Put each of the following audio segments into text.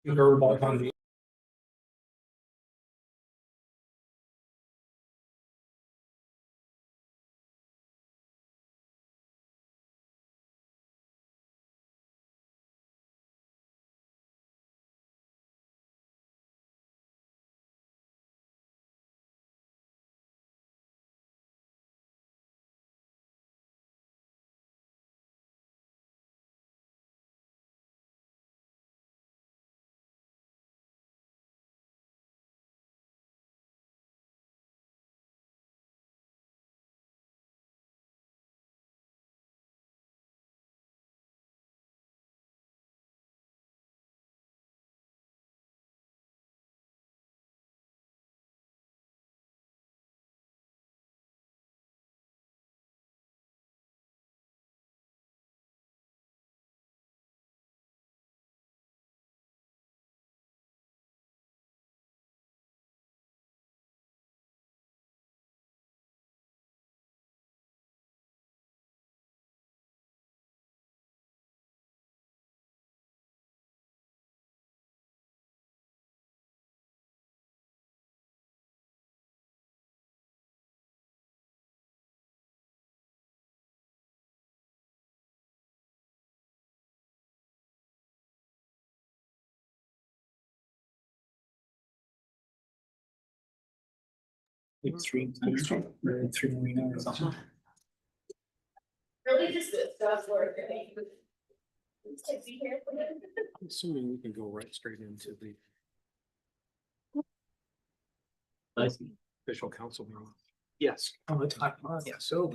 Norwalk on the. Like three marina or something. Really just good stuff for I'm assuming we can go right straight into the. Official council meeting. Yes. Oh, it's hot. Yeah, so.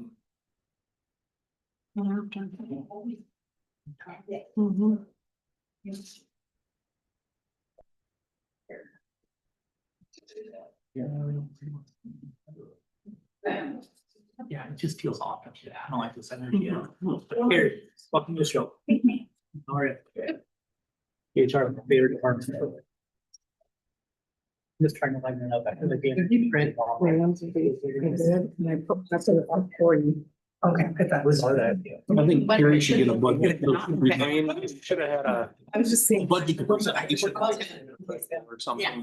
Yeah, it just feels off. I don't like this energy. Here, welcome to the show. All right. HR, my favorite department. Just trying to lighten it up. I feel like being great. Okay, I thought was all that. I think Gary should get a budget. Should have had a. I was just saying. Budget. Or something. Yeah.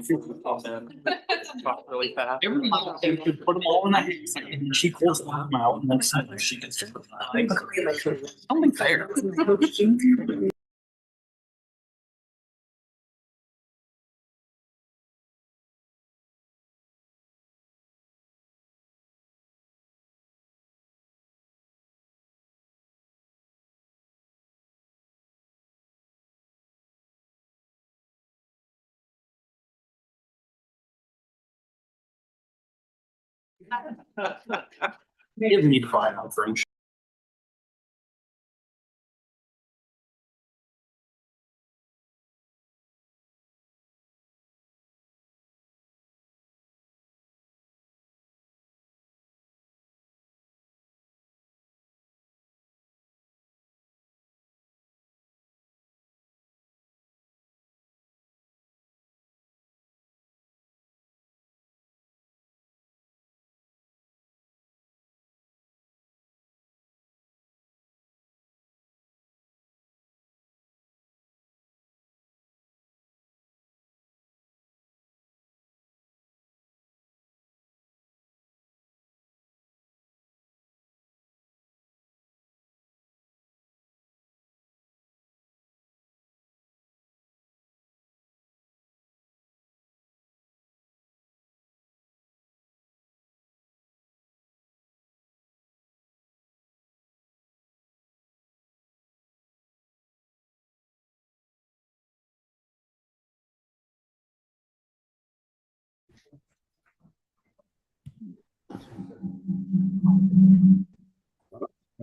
Talk really fast. You could put them all in a hat, and she pulls them out and then suddenly she gets to. Something fair. Give me 5 out for him.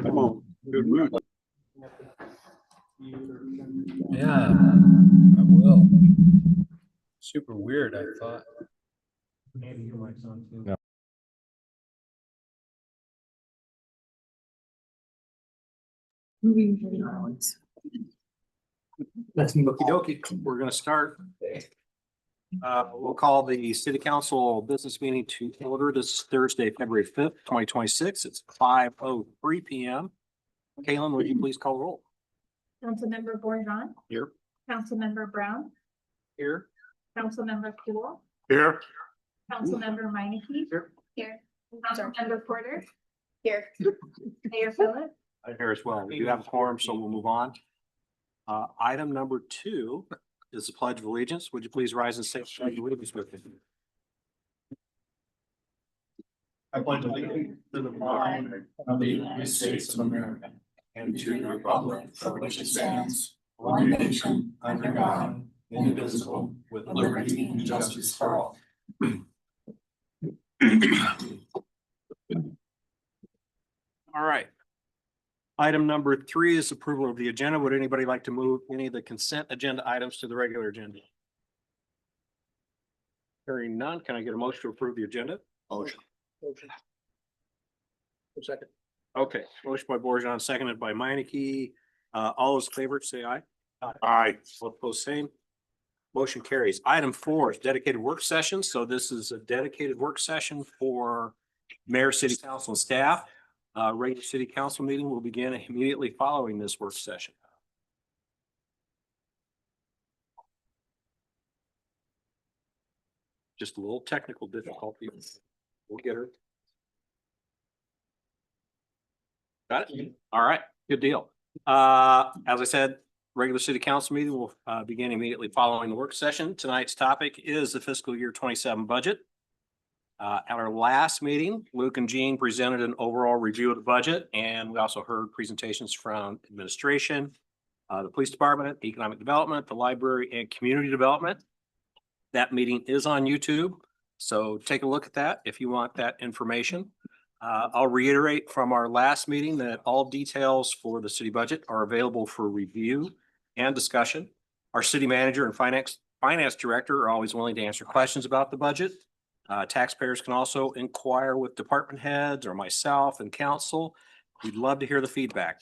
Come on, good mood. Yeah, I will. Super weird, I thought. Maybe you like some too. No. Let's move okey dokey. We're gonna start. We'll call the city council business meeting to order this Thursday, February 5th, 2026. It's 5:03 PM. Kaylin, would you please call roll? Councilmember Borjan, Here. Councilmember Brown, Here. Councilmember Cool, Here. Councilmember Minneke. Here. Here. Councilmember Porter. Here. Mayor Phillips. I'm here as well. We do have a quorum, so we'll move on. Item number 2 is the Pledge of Allegiance. Would you please rise and say the Pledge of Allegiance with me? I pledge allegiance to the flag of the United States of America and to the republic for which it stands, one nation, under God, indivisible, with liberty and justice for all. All right. Item number 3 is approval of the agenda. Would anybody like to move any of the consent agenda items to the regular agenda? Hearing none, can I get a motion to approve the agenda? Motion. Second. Okay, motion by Borjan, seconded by Minneke. All those in favor, say aye. Aye. All opposed, same. Motion carries. Item 4 is dedicated work session. So this is a dedicated work session for mayor, city council, and staff. Regular city council meeting will begin immediately following this work session. Just a little technical difficulty. We'll get her. Got it? All right, good deal. As I said, regular city council meeting will begin immediately following the work session. Tonight's topic is the fiscal year 27 budget. At our last meeting, Luke and Jean presented an overall review of the budget, and we also heard presentations from administration, the police department, economic development, the library, and community development. That meeting is on YouTube, so take a look at that if you want that information. I'll reiterate from our last meeting that all details for the city budget are available for review and discussion. Our city manager and finance director are always willing to answer questions about the budget. Taxpayers can also inquire with department heads or myself and council. We'd love to hear the feedback.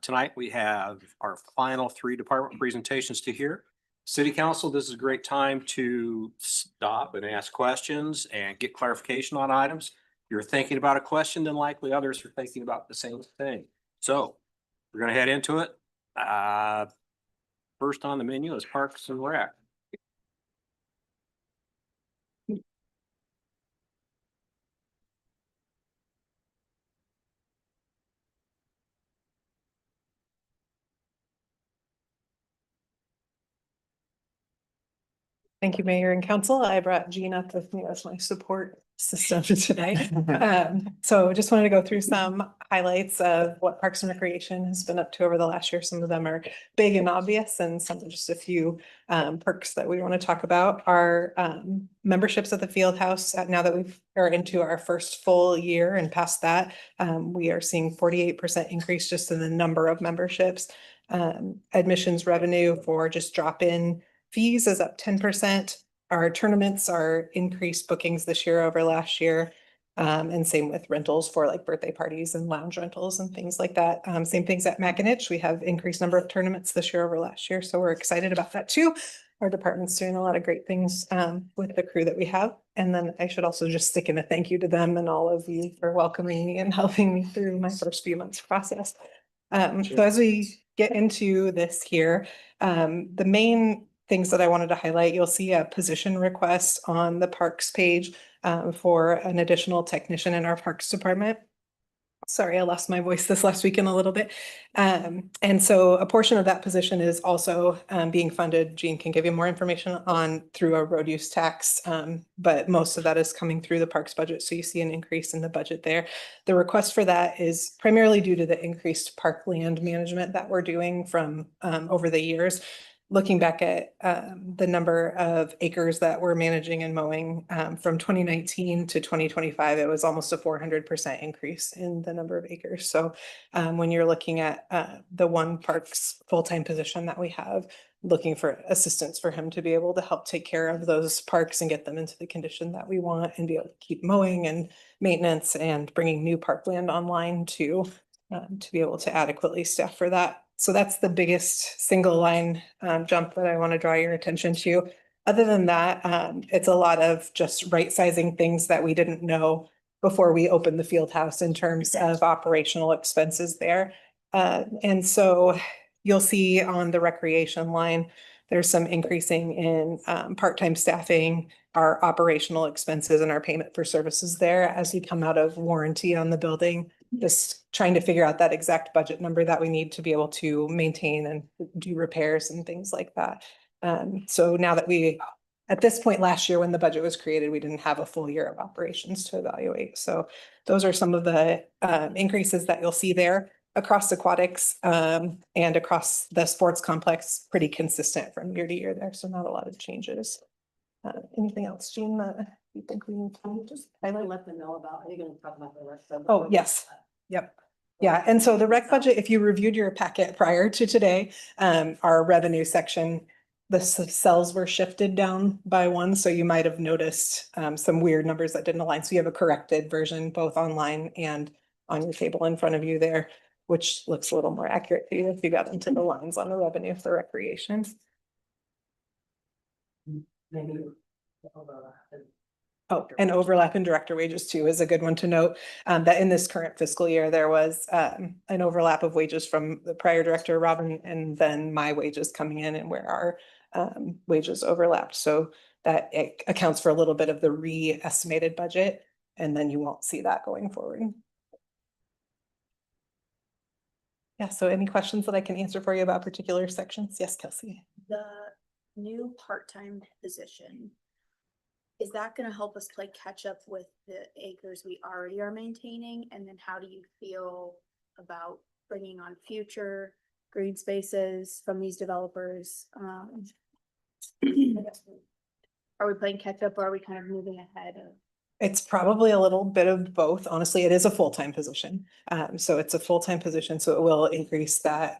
Tonight we have our final 3 department presentations to hear. City council, this is a great time to stop and ask questions and get clarification on items. If you're thinking about a question, then likely others are thinking about the same thing. So we're going to head into it. First on the menu is Parks and Rec. Thank you, Mayor and Council. I brought Jean up with me as my support system today. So just wanted to go through some highlights of what Parks and Recreation has been up to over the last year. Some of them are big and obvious, and some are just a few perks that we want to talk about. Our memberships at the field house, now that we are into our first full year and past that, we are seeing 48% increase just in the number of memberships. Admissions revenue for just drop-in fees is up 10%. Our tournaments are increased bookings this year over last year. And same with rentals for like birthday parties and lounge rentals and things like that. Same things at Mackinac. We have increased number of tournaments this year over last year. So we're excited about that too. Our department's doing a lot of great things with the crew that we have. And then I should also just stick in a thank you to them and all of you for welcoming me and helping me through my first few months process. So as we get into this here, the main things that I wanted to highlight, you'll see a position request on the parks page for an additional technician in our parks department. Sorry, I lost my voice this last weekend a little bit. And so a portion of that position is also being funded. Jean can give you more information on through a road use tax, but most of that is coming through the parks budget. So you see an increase in the budget there. The request for that is primarily due to the increased parkland management that we're doing from over the years. Looking back at the number of acres that we're managing and mowing from 2019 to 2025, it was almost a 400% increase in the number of acres. So when you're looking at the one parks full-time position that we have, looking for assistance for him to be able to help take care of those parks and get them into the condition that we want and be able to keep mowing and maintenance and bringing new parkland online to be able to adequately staff for that. So that's the biggest single line jump that I want to draw your attention to. Other than that, it's a lot of just right sizing things that we didn't know before we opened the field house in terms of operational expenses there. And so you'll see on the recreation line, There's some increasing in part-time staffing, our operational expenses and our payment for services there as we come out of warranty on the building. Just trying to figure out that exact budget number that we need to be able to maintain and do repairs and things like that. So now that at this point last year, when the budget was created, we didn't have a full year of operations to evaluate. So those are some of the increases that you'll see there across aquatics and across the sports complex, pretty consistent from year to year there. So not a lot of changes. Anything else, Jean, that you think we need to just highlight? Let them know about, are you gonna talk about the rest of? Oh, yes. Yep. Yeah, and so the rec budget, if you reviewed your packet prior to today, our revenue section, the cells were shifted down by one, so you might have noticed some weird numbers that didn't align. So you have a corrected version both online and on your table in front of you there, which looks a little more accurate to you if you got into the lines on the revenue for recreation. Maybe. Oh, and overlap in director wages too is a good one to note, that in this current fiscal year, there was an overlap of wages from the prior director, Robin, and then my wages coming in and where our wages overlapped. So that it accounts for a little bit of the re-estimated budget, and then you won't see that going forward. Yeah, so any questions that I can answer for you about particular sections? Yes, Kelsey. The new part-time position, is that gonna help us play catch up with the acres we already are maintaining? And then how do you feel about bringing on future green spaces from these developers? Are we playing catch up or are we kind of moving ahead of? It's probably a little bit of both. Honestly, it is a full-time position. So it's a full-time position, so it will increase that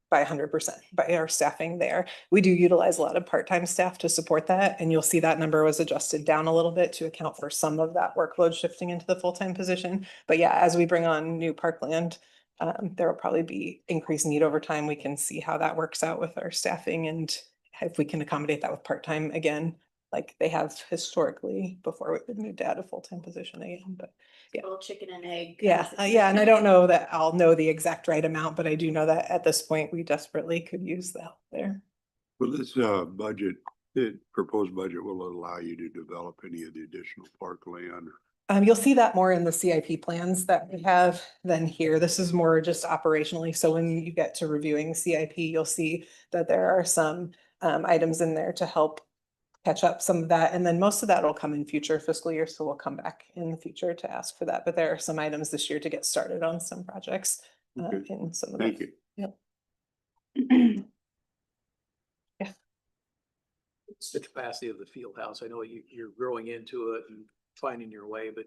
by 100% by our staffing there. We do utilize a lot of part-time staff to support that, and you'll see that number was adjusted down a little bit to account for some of that workload shifting into the full-time position. But yeah, as we bring on new parkland, there will probably be increased need over time. We can see how that works out with our staffing and if we can accommodate that with part-time again, like they have historically before we would move to add a full-time position again, but yeah. Little chicken and egg. Yeah, yeah, and I don't know that I'll know the exact right amount, but I do know that at this point, we desperately could use the help there. Well, this budget, the proposed budget will allow you to develop any of the additional parkland. You'll see that more in the CIP plans that we have than here. This is more just operationally. So when you get to reviewing CIP, you'll see that there are some items in there to help catch up some of that. And then most of that will come in future fiscal years. So we'll come back in the future to ask for that. But there are some items this year to get started on some projects Okay. in some of Thank them. you. Yep. It's the capacity of the field house. I know you're growing into it and finding your way, but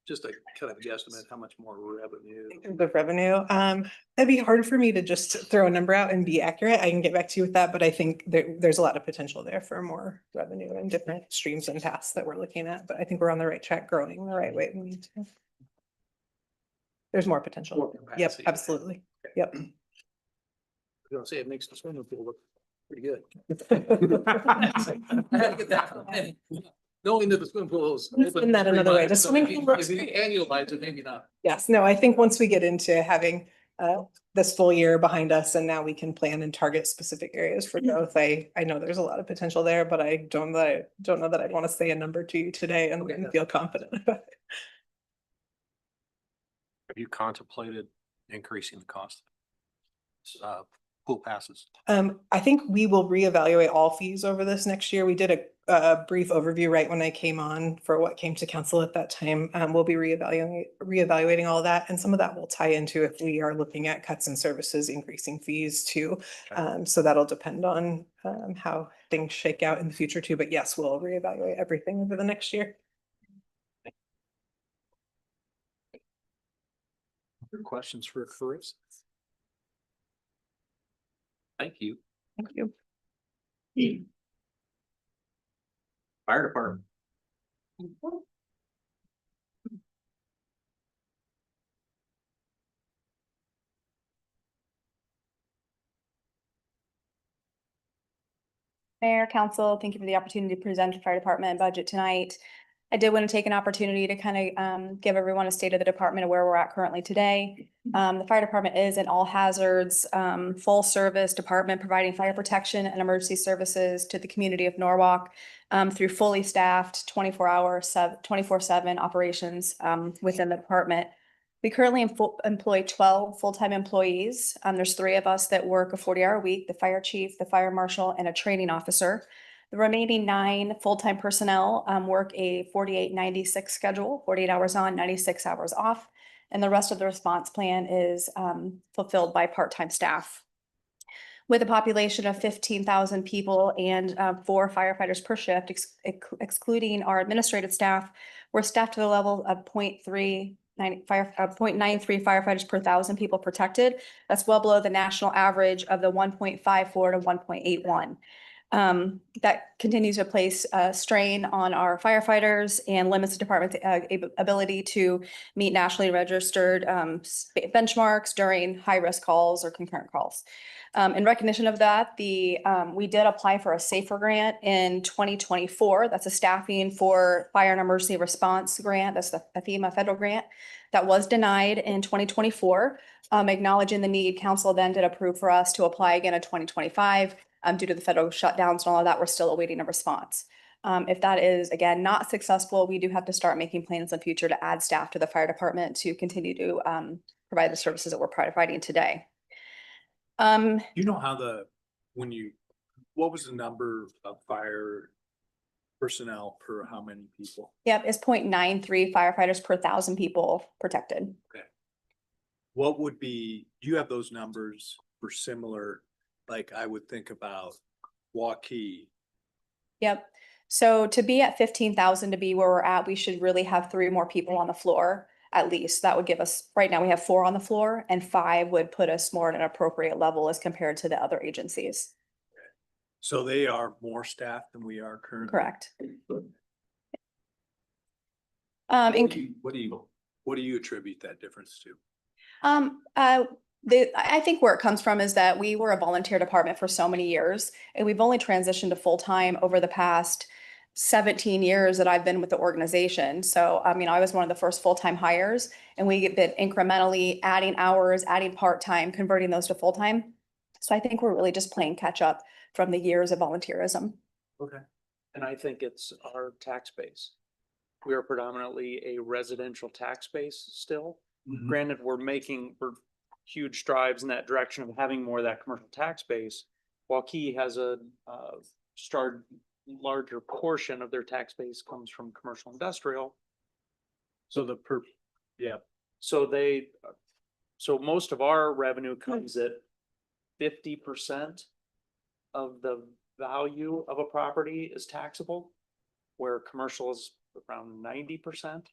just a kind of guesstimate, how much more revenue? The revenue, that'd be hard for me to just throw a number out and be accurate. I can get back to you with that, but I think there's a lot of potential there for more revenue and different streams and paths that we're looking at, but I think we're on the right track, growing the right way we need to. There's more potential. More Yep, capacity. absolutely. Yep. I was gonna say it makes the swimming pool look pretty good. I had to get that from him. Knowing that the swimming pool is. Let's spin that another way. The swimming pool looks If you annualize it, maybe not. Yes, no, I think once we get into having this full year behind us and now we can plan and target specific areas for growth, I know there's a lot of potential there, but I don't know that I'd want to say a number to you today and Okay. feel confident about it. Have you contemplated increasing the cost? Pool passes. I think we will reevaluate all fees over this next year. We did a brief overview right when I came on for what came to council at that time. We'll be reevaluating all of that, and some of that will tie into if we are looking at cuts in services, increasing fees too. So that'll depend on how things shake out in the future too. But yes, we'll reevaluate everything over the next year. Other questions for Chris? Thank you. Thank you. Fire department. Mayor, council, thank you for the opportunity to present the fire department budget tonight. I did want to take an opportunity to kind of give everyone a state of the department of where we're at currently today. The fire department is an all hazards, full service department providing fire protection and emergency services to the community of Norwalk through fully staffed 24/7 operations within the department. We currently employ 12 full-time employees. There's 3 of us that work a 40-hour week, the fire chief, the fire marshal, and a training officer. The remaining 9 full-time personnel work a 48/96 schedule, 48 hours on, 96 hours off. And the rest of the response plan is fulfilled by part-time staff. With a population of 15,000 people and 4 firefighters per shift, excluding our administrative staff, we're staffed to the level of 0.93 firefighters per 1,000 people protected. That's well below the national average of the 1.54 to 1.81. That continues to place a strain on our firefighters and limits the department's ability to meet nationally registered benchmarks during high-risk calls or concurrent calls. In recognition of that, we did apply for a SAFER grant in 2024. That's a staffing for fire and emergency response grant. That's the FEMA federal grant that was denied in 2024. Acknowledging the need, council then did approve for us to apply again in 2025. Due to the federal shutdowns and all of that, we're still awaiting a response. If that is, again, not successful, we do have to start making plans in the future to add staff to the fire department to continue to provide the services that we're providing today. You know how what was the number of fire personnel per how many people? Yep, it's 0.93 firefighters per 1,000 people protected. Okay. What would be, do you have those numbers for similar, like I would think about Waukee? Yep. So to be at 15,000 to be where we're at, we should really have 3 more people on the floor at least. That would give us, right now we have 4 on the floor, and 5 would put us more at an appropriate level as compared to the other agencies. So they are more staffed than we are currently? Correct. What do you attribute that difference to? I think where it comes from is that we were a volunteer department for so many years, and we've only transitioned to full-time over the past 17 years that I've been with the organization. So, I mean, I was one of the first full-time hires, and we've been incrementally adding hours, adding part-time, converting those to full-time. So I think we're really just playing catch up from the years of volunteerism. Okay. And I think it's our tax base. We are predominantly a residential tax base still. Granted, we're huge strides in that direction of having more of that commercial tax base. Waukee has a larger portion of their tax base comes from commercial industrial. So so most of our revenue comes at 50% of the value of a property is taxable, where commercial is around 90%.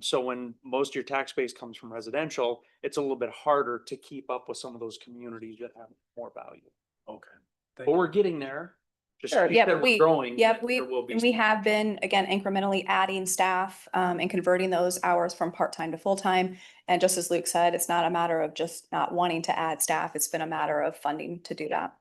So when most of your tax base comes from residential, it's a little bit harder to keep up with some of those communities that have more value. Okay. But we're getting there. Just Sure, you yeah, said we're growing. Yep, there will be we have been, again, incrementally adding staff and converting those hours from part-time to full-time. And just as Luke said, it's not a matter of just not wanting to add staff. It's been a matter of funding to do that.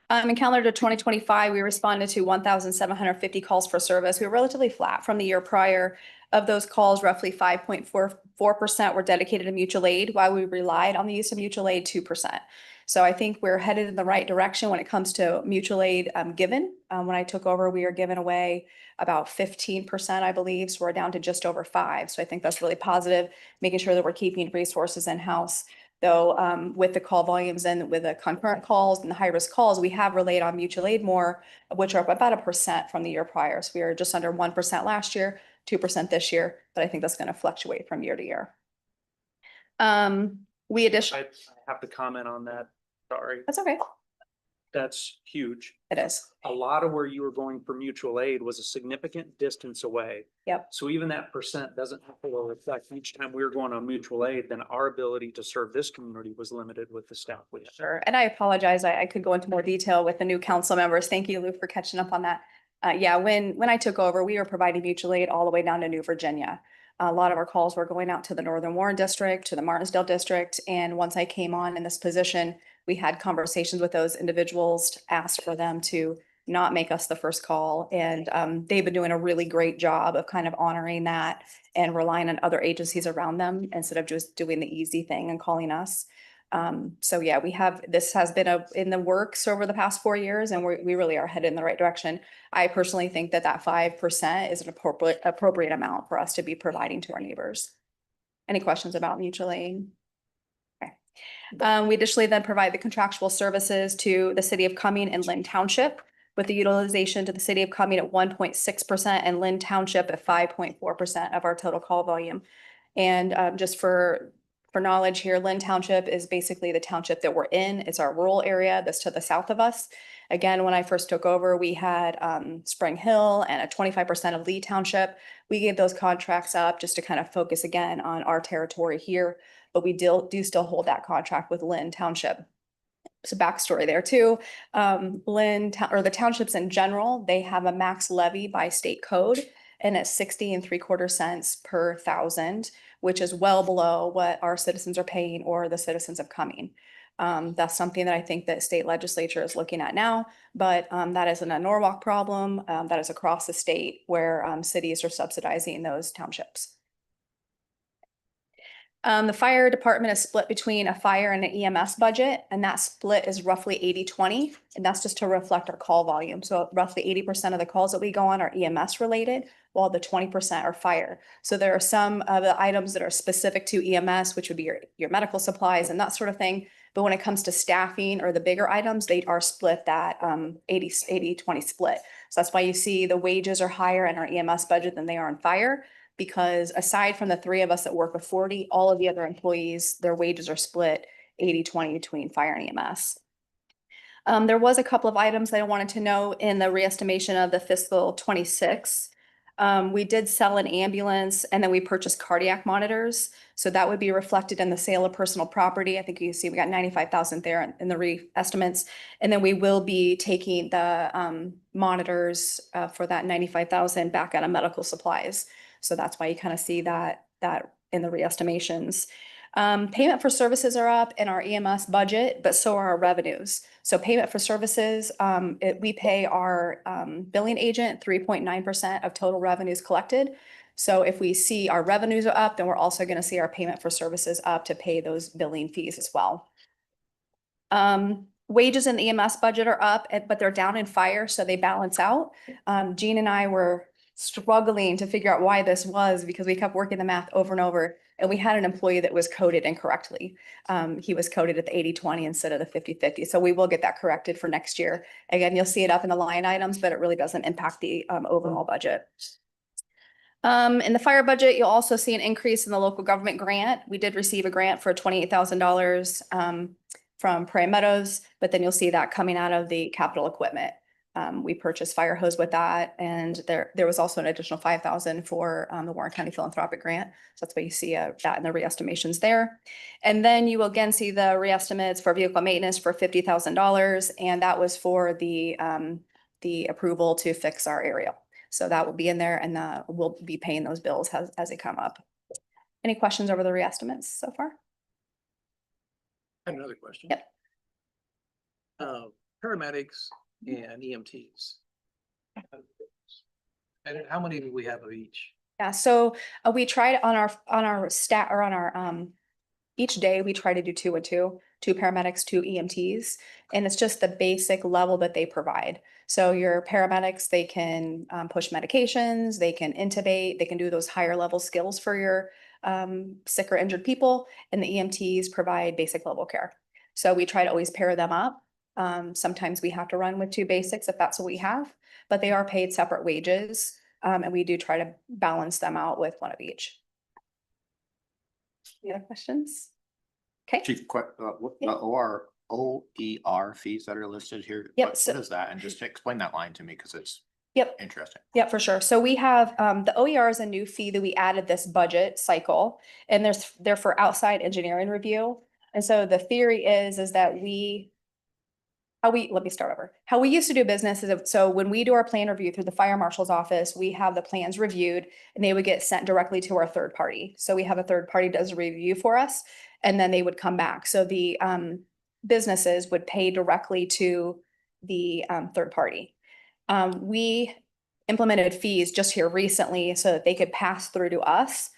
In calendar 2025, we responded to 1,750 calls for service. We were relatively flat from the year prior. Of those calls, roughly 5.44% were dedicated to mutual aid, while we relied on the use of mutual aid 2%. So I think we're headed in the right direction when it comes to mutual aid given. When I took over, we were giving away about 15%, I believe. So we're down to just over 5%. So I think that's really positive, making sure that we're keeping resources in-house. Though with the call volumes and with the concurrent calls and the high-risk calls, we have relayed on mutual aid more, which are up about 1% from the year prior. So we were just under 1% last year, 2% this year, but I think that's going to fluctuate from year to year. We additionally, I have to comment on that. Sorry. That's okay. That's huge. It is. A lot of where you were going for mutual aid was a significant distance away. Yep. So even that percent doesn't have to reflect each time we were going on mutual aid, then our ability to serve this community was limited with the staff we had. Sure. And I apologize. I could go into more detail with the new council members. Thank you, Lou, for catching up on that. Yeah, when I took over, we were providing mutual aid all the way down to New Virginia. A lot of our calls were going out to the Northern Warren District, to the Martinsdale District. And once I came on in this position, we had conversations with those individuals, asked for them to not make us the first call. And they've been doing a really great job of kind of honoring that and relying on other agencies around them instead of just doing the easy thing and calling us. So yeah, this has been in the works over the past 4 years, and we really are headed in the right direction. I personally think that 5% is an appropriate amount for us to be providing to our neighbors. Any questions about mutual aid? Okay. We additionally then provide the contractual services to the city of Cumming and Lynn Township, with the utilization to the city of Cumming at 1.6% and Lynn Township at 5.4% of our total call volume. And just for knowledge here, Lynn Township is basically the township that we're in. It's our rural area that's to the south of us. Again, when I first took over, we had Spring Hill and a 25% of Lee Township. We gave those contracts up just to kind of focus again on our territory here, but we do still hold that contract with Lynn Township. So backstory there too. The townships in general, they have a max levy by state code, and it's 60 3/4 cents per thousand, which is well below what our citizens are paying or the citizens of Cumming. That's something that I think that state legislature is looking at now, but that isn't a Norwalk problem. That is across the state where cities are subsidizing those townships. The fire department is split between a fire and an EMS budget, and that split is roughly 80-20, and that's just to reflect our call volume. So roughly 80% of the calls that we go on are EMS related, while the 20% are fire. So there are some of the items that are specific to EMS, which would be your medical supplies and that sort of thing. But when it comes to staffing or the bigger items, they are split that 80-20 split. So that's why you see the wages are higher in our EMS budget than they are in fire. Because aside from the three of us that work with 40, all of the other employees, their wages are split 80-20 between fire and EMS. There was a couple of items that I wanted to know in the reestimation of the fiscal 26. We did sell an ambulance and then we purchased cardiac monitors. So that would be reflected in the sale of personal property. I think you see we got 95,000 there in the re-estimates. And then we will be taking the monitors for that 95,000 back out of medical supplies. So that's why you kind of see that in the re-estimations. Payment for services are up in our EMS budget, but so are our revenues. So payment for services, we pay our billing agent 3.9% of total revenues collected. So if we see our revenues are up, then we're also going to see our payment for services up to pay those billing fees as well. Wages in the EMS budget are up, but they're down in fire, so they balance out. Jean and I were struggling to figure out why this was because we kept working the math over and over, and we had an employee that was coded incorrectly. He was coded at the 80-20 instead of the 50-50. So we will get that corrected for next year. Again, you'll see it up in the line items, but it really doesn't impact the overall budget. In the fire budget, you'll also see an increase in the local government grant. We did receive a grant for $28,000 from Prairie Meadows, but then you'll see that coming out of the capital equipment. We purchased fire hose with that, and there was also an additional $5,000 for the Warren County Philanthropic Grant. So that's why you see that in the re-estimations there. And then you will again see the re-estimates for vehicle maintenance for $50,000, and that was for the approval to fix our aerial. So that will be in there, and we'll be paying those bills as they come up. Any questions over the re-estimates so far? I have another question. Yep. Paramedics and EMTs. And how many do we have of each? Yeah, so we tried on our stat or on our each day we try to do 2 and 2 paramedics, 2 EMTs, and it's just the basic level that they provide. So your paramedics, they can push medications, they can intubate, they can do those higher level skills for your sick or injured people, and the EMTs provide basic level care. So we try to always pair them up. Sometimes we have to run with 2 basics if that's what we have, but they are paid separate wages. And we do try to balance them out with 1 of each. Any other questions? Okay. Chief, what Yeah. OER fees that are listed here? Yep, What so- is that? And just explain that line to me because it's Yep. interesting. Yeah, for sure. So we have the OER is a new fee that we added this budget cycle, and they're for outside engineering review. And so the theory is that let me start over. How we used to do business is, so when we do our plan review through the fire marshal's office, we have the plans reviewed and they would get sent directly to our third party. So we have a third party does a review for us, and then they would come back. So the businesses would pay directly to the third party. We implemented fees just here recently so that they could pass through to us.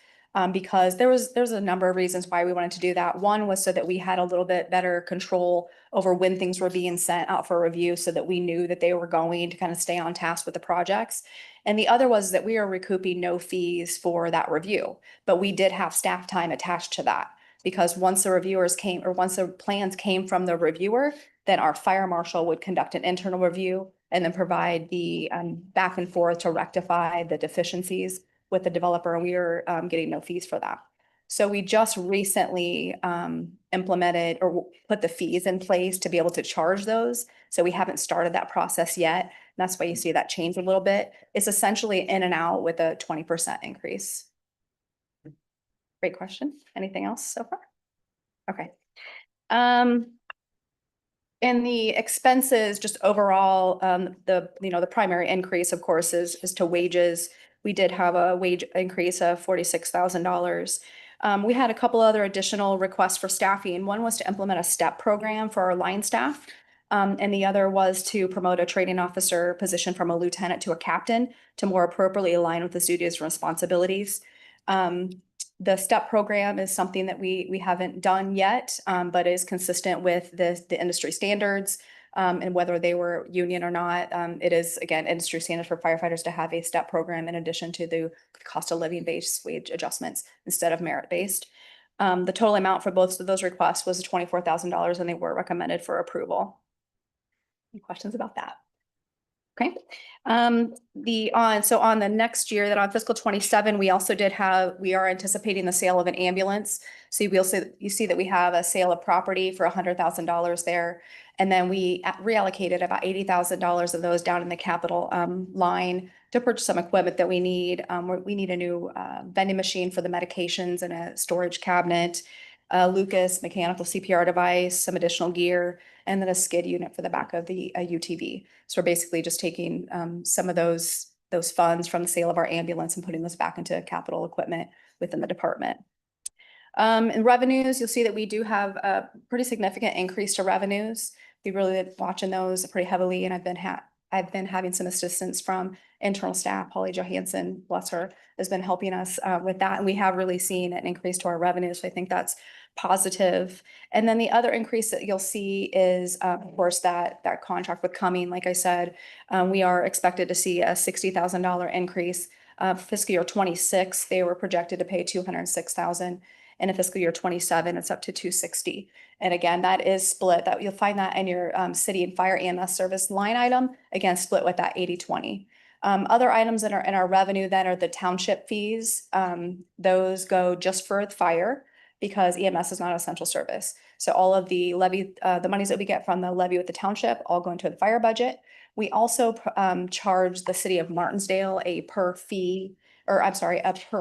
Because there's a number of reasons why we wanted to do that. One was so that we had a little bit better control over when things were being sent out for review so that we knew that they were going to kind of stay on task with the projects. And the other was that we are recouping no fees for that review, but we did have staff time attached to that. Because once the reviewers came, or once the plans came from the reviewer, then our fire marshal would conduct an internal review and then provide the back and forth to rectify the deficiencies with the developer, and we are getting no fees for that. So we just recently implemented or put the fees in place to be able to charge those. So we haven't started that process yet. That's why you see that change a little bit. It's essentially in and out with a 20% increase. Great question. Anything else so far? Okay. And the expenses, just overall, the primary increase, of course, is to wages. We did have a wage increase of $46,000. We had a couple other additional requests for staffing. One was to implement a STEP program for our line staff. And the other was to promote a training officer position from a lieutenant to a captain to more appropriately align with the duties and responsibilities. The STEP program is something that we haven't done yet, but is consistent with the industry standards. And whether they were union or not, it is, again, industry standard for firefighters to have a STEP program in addition to the cost of living based wage adjustments instead of merit based. The total amount for both of those requests was $24,000 and they were recommended for approval. Any questions about that? Okay. So on the next year, that on fiscal 27, we also we are anticipating the sale of an ambulance. So you see that we have a sale of property for $100,000 there. And then we reallocated about $80,000 of those down in the capital line to purchase some equipment that we need. We need a new vending machine for the medications and a storage cabinet, Lucas mechanical CPR device, some additional gear, and then a skid unit for the back of the UTV. So we're basically just taking some of those funds from the sale of our ambulance and putting those back into capital equipment within the department. In revenues, you'll see that we do have a pretty significant increase to revenues. We've really been watching those pretty heavily, and I've been having some assistance from internal staff. Holly Johansson, bless her, has been helping us with that. And we have really seen an increase to our revenues. So I think that's positive. And then the other increase that you'll see is, of course, that contract with Cumming. Like I said, we are expected to see a $60,000 increase. Fiscal year 26, they were projected to pay $206,000. And in fiscal year 27, it's up to $260,000. And again, that is split. That you'll find that in your city and fire EMS service line item, again, split with that 80-20. Other items that are in our revenue then are the township fees. Those go just for fire because EMS is not an essential service. So all of the levy, the monies that we get from the levy with the township all go into the fire budget. We also charge the city of Martinsdale a per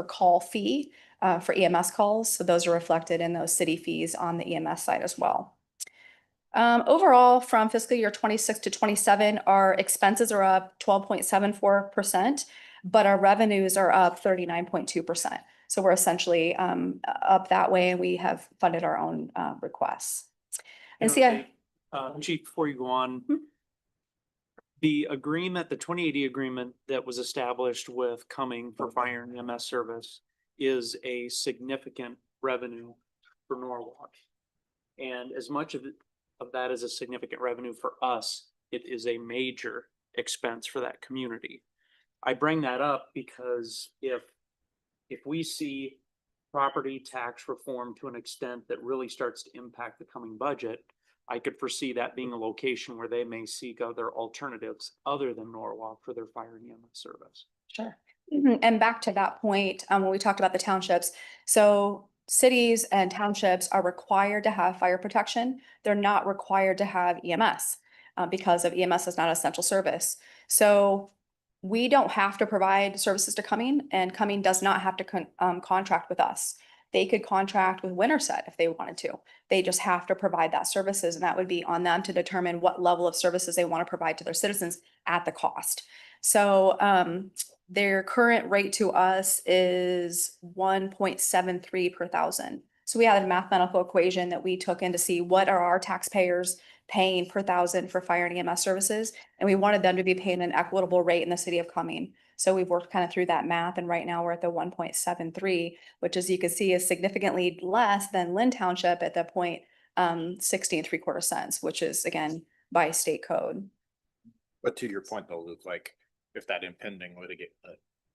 call fee for EMS calls. So those are reflected in those city fees on the EMS side as well. Overall, from fiscal year 26 to 27, our expenses are up 12.74%, but our revenues are up 39.2%. So we're essentially up that way, and we have funded our own requests. And Chief, before you go on, the agreement, the 2080 agreement that was established with Cumming for fire and EMS service is a significant revenue for Norwalk. And as much of that is a significant revenue for us, it is a major expense for that community. I bring that up because if we see property tax reform to an extent that really starts to impact the coming budget, I could foresee that being a location where they may seek other alternatives other than Norwalk for their fire and EMS service. Sure. And back to that point, when we talked about the townships, so cities and townships are required to have fire protection. They're not required to have EMS because of EMS is not an essential service. So we don't have to provide services to Cumming, and Cumming does not have to contract with us. They could contract with Winterset if they wanted to. They just have to provide that services, and that would be on them to determine what level of services they want to provide to their citizens at the cost. So their current rate to us is 1.73 per thousand. So we had a mathematical equation that we took in to see what are our taxpayers paying per thousand for fire and EMS services. And we wanted them to be paying an equitable rate in the city of Cumming. So we've worked kind of through that math, and right now we're at the 1.73, which, as you can see, is significantly less than Lynn Township at the 60 3/4 cents, which is again by state code. But to your point though, Luke, like if that impending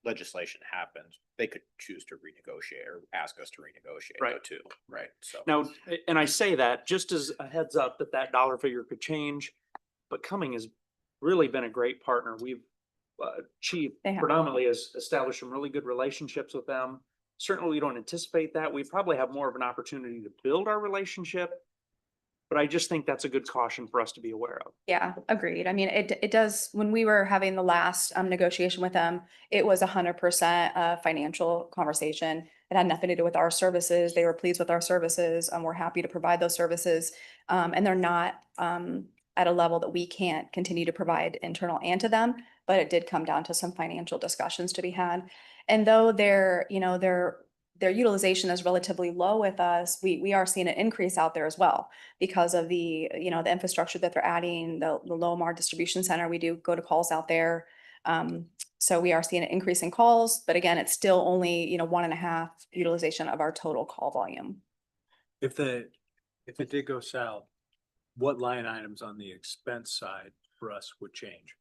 legislation happens, they could choose to renegotiate or ask us to renegotiate though Right. too, right? So. Now, and I say that just as a heads up that that dollar figure could change, but Cumming has really been a great partner. We've Chief They have. predominantly has established some really good relationships with them. Certainly, we don't anticipate that. We probably have more of an opportunity to build our relationship. But I just think that's a good caution for us to be aware of. Yeah, agreed. I mean, it does, when we were having the last negotiation with them, it was 100% a financial conversation. It had nothing to do with our services. They were pleased with our services, and we're happy to provide those services. And they're not at a level that we can't continue to provide internal and to them, but it did come down to some financial discussions to be had. And though their utilization is relatively low with us, we are seeing an increase out there as well because of the infrastructure that they're adding, the Lomar distribution center. We do go to calls out there. So we are seeing an increase in calls, but again, it's still only, 1.5 utilization of our total call volume. If it did go south, what line items on the expense side for us would change?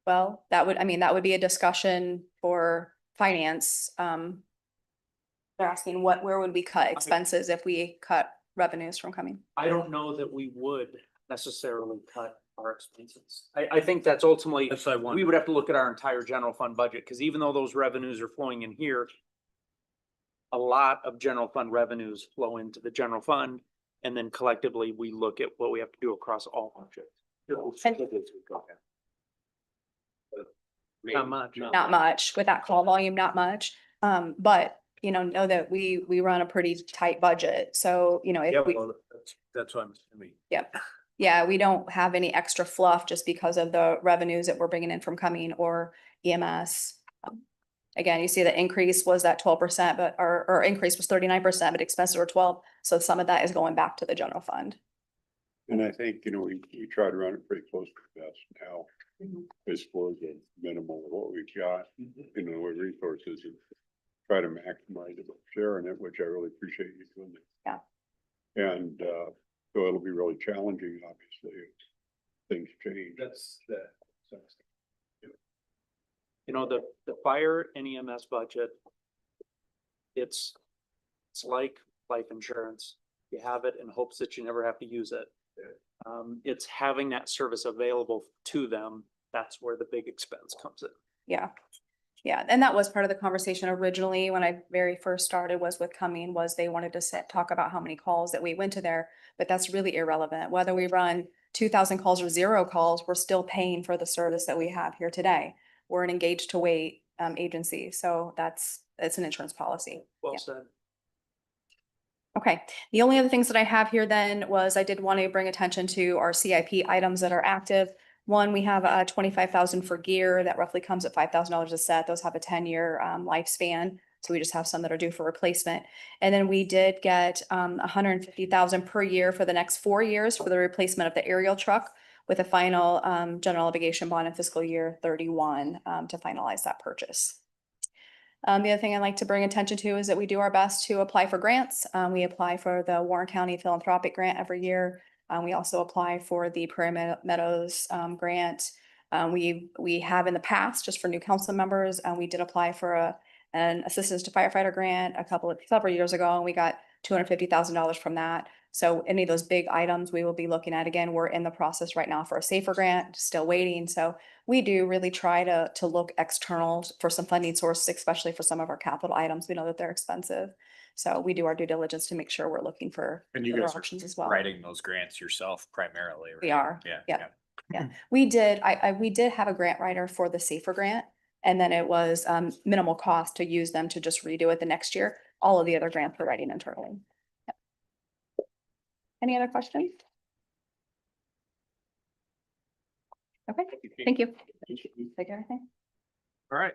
Well, that would be a discussion for finance. They're asking where would we cut expenses if we cut revenues from coming? I don't know that we would necessarily cut our expenses. I think that's ultimately, That's what I want. we would have to look at our entire general fund budget, because even though those revenues are flowing in here, a lot of general fund revenues flow into the general fund, and then collectively, we look at what we have to do across all budgets. Not much. Not much with that call volume, not much. But know that we run a pretty tight budget. So, Yeah, if we, well, that's what I'm assuming. yeah, we don't have any extra fluff just because of the revenues that we're bringing in from Cumming or EMS. Again, you see the increase was that 12%, but our increase was 39%, but expenses were 12. So some of that is going back to the general fund. And I think, we try to run it pretty close to best now. Mhm. As far as the minimal of what we've got, with resources and try to maximize it, sharing it, which I really appreciate you doing it. Yeah. And, so it'll be really challenging, obviously, if things change. The fire and EMS budget, it's like life insurance. You have it in hopes that you never have to use it. It's having that service available to them. That's where the big expense comes in. Yeah. Yeah. And that was part of the conversation originally when I very first started was with Cumming, was they wanted to talk about how many calls that we went to there, but that's really irrelevant. Whether we run 2,000 calls or 0 calls, we're still paying for the service that we have here today. We're an engaged to wait agency. So it's an insurance policy. Well Yeah. said. Okay, the only other things that I have here then was I did want to bring attention to our CIP items that are active. One, we have 25,000 for gear that roughly comes at $5,000 a set. Those have a 10-year lifespan. So we just have some that are due for replacement. And then we did get 150,000 per year for the next 4 years for the replacement of the aerial truck, with a final general obligation bond in fiscal year 31 to finalize that purchase. The other thing I'd like to bring attention to is that we do our best to apply for grants. We apply for the Warren County Philanthropic Grant every year. We also apply for the Prairie Meadows grant. We have in the past, just for new council members, we did apply for an assistance to firefighter grant several years ago, and we got $250,000 from that. So any of those big items we will be looking at. Again, we're in the process right now for a safer grant, still waiting. So we do really try to look external for some funding sources, especially for some of our capital items. We know that they're expensive. So we do our due diligence to make sure we're looking for And you other guys are options as well. writing those grants yourself primarily, right? We are. Yeah. Yeah. Yeah, we did have a grant writer for the safer grant, and then it was minimal cost to use them to just redo it the next year. All of the other grants we're writing internally. Yep. Any other questions? Okay, thank you. Take everything. All right.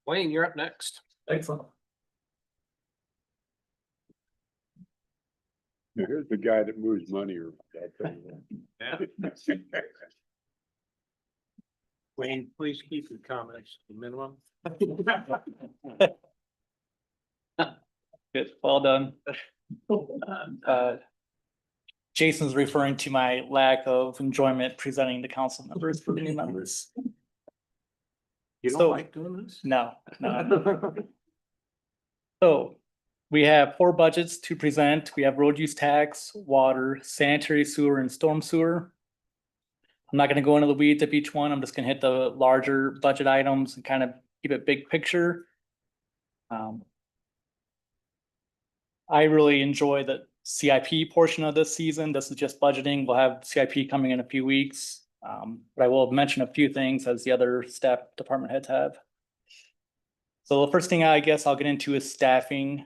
Wayne, you're up next. Excellent. Now, here's the guy that moves money around. I'll tell you that. Wayne, please keep your comments to the minimum. Good, well done. Jason's referring to my lack of enjoyment presenting to council members for the new members. You So- don't like doing this? No, no. So we have 4 budgets to present. We have road use tax, water, sanitary sewer, and storm sewer. I'm not gonna go into the weeds of each one. I'm just gonna hit the larger budget items and kind of keep it big picture. I really enjoy the CIP portion of this season. This is just budgeting. We'll have CIP coming in a few weeks. But I will mention a few things as the other staff department heads have. So the first thing I guess I'll get into is staffing.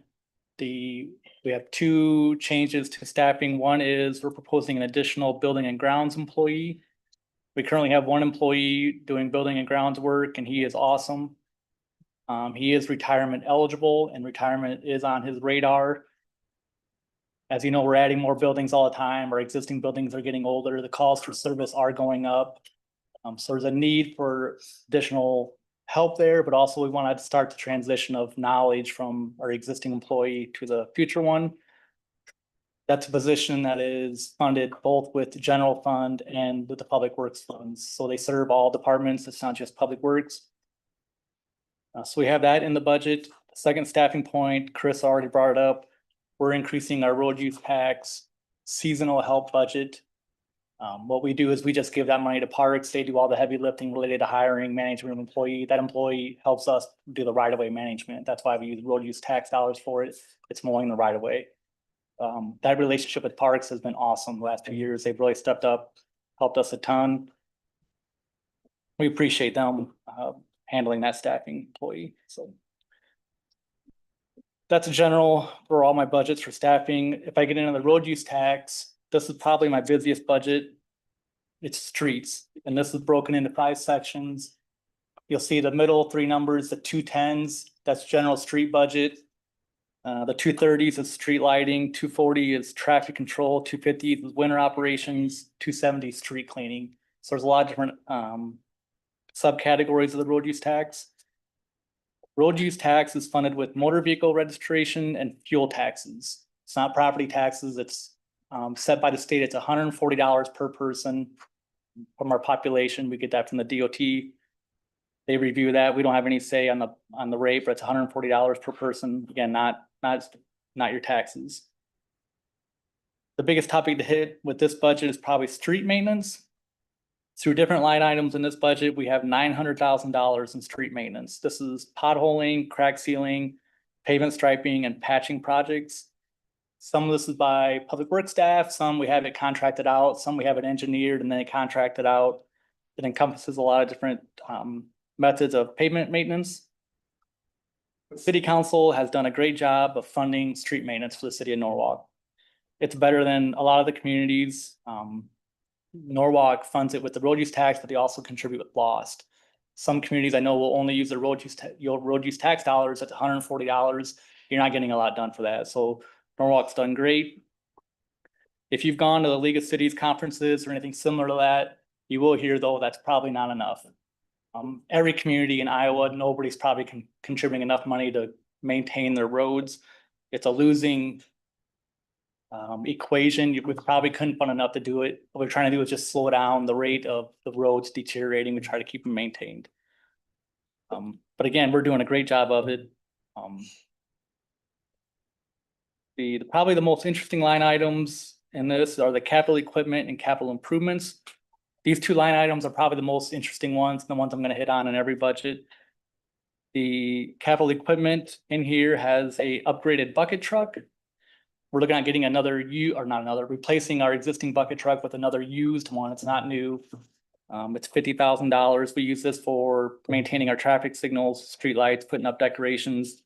We have 2 changes to staffing. One is we're proposing an additional building and grounds employee. We currently have 1 employee doing building and grounds work, and he is awesome. He is retirement eligible, and retirement is on his radar. As you know, we're adding more buildings all the time. Our existing buildings are getting older. The calls for service are going up. So there's a need for additional help there, but also we want to start the transition of knowledge from our existing employee to the future one. That's a position that is funded both with the general fund and with the public works funds. So they serve all departments. It's not just public works. So we have that in the budget. Second staffing point, Chris already brought it up. We're increasing our road use tax seasonal help budget. What we do is we just give that money to parks. They do all the heavy lifting related to hiring, management of employee. That employee helps us do the right of way management. That's why we use road use tax dollars for it. It's mowing the right of way. That relationship with parks has been awesome the last 2 years. They've really stepped up, helped us a ton. We appreciate them handling that staffing employee, so. That's a general for all my budgets for staffing. If I get into the road use tax, this is probably my busiest budget. It's streets, and this is broken into 5 sections. You'll see the middle 3 numbers, the 210s, that's general street budget. The 230s is street lighting, 240 is traffic control, 250 is winter operations, 270 street cleaning. So there's a lot of different subcategories of the road use tax. Road use tax is funded with motor vehicle registration and fuel taxes. It's not property taxes. It's set by the state. It's $140 per person from our population. We get that from the DOT. They review that. We don't have any say on the rate, but it's $140 per person. Again, not your taxes. The biggest topic to hit with this budget is probably street maintenance. Through different line items in this budget, we have $900,000 in street maintenance. This is potholing, crack sealing, pavement striping, and patching projects. Some of this is by public works staff, some we have it contracted out, some we have it engineered and then contracted out. It encompasses a lot of different methods of pavement maintenance. City Council has done a great job of funding street maintenance for the city of Norwalk. It's better than a lot of the communities. Norwalk funds it with the road use tax, but they also contribute with lost. Some communities I know will only use their road use tax dollars at $140. You're not getting a lot done for that. So Norwalk's done great. If you've gone to the League of Cities conferences or anything similar to that, you will hear though that's probably not enough. Every community in Iowa, nobody's probably contributing enough money to maintain their roads. It's a losing equation. We probably couldn't fund enough to do it. What we're trying to do is just slow down the rate of the roads deteriorating. We try to keep them maintained. But again, we're doing a great job of it. Probably the most interesting line items in this are the capital equipment and capital improvements. These 2 line items are probably the most interesting ones, the ones I'm going to hit on in every budget. The capital equipment in here has a upgraded bucket truck. We're looking at getting replacing our existing bucket truck with another used one. It's not new. It's $50,000. We use this for maintaining our traffic signals, streetlights, putting up decorations.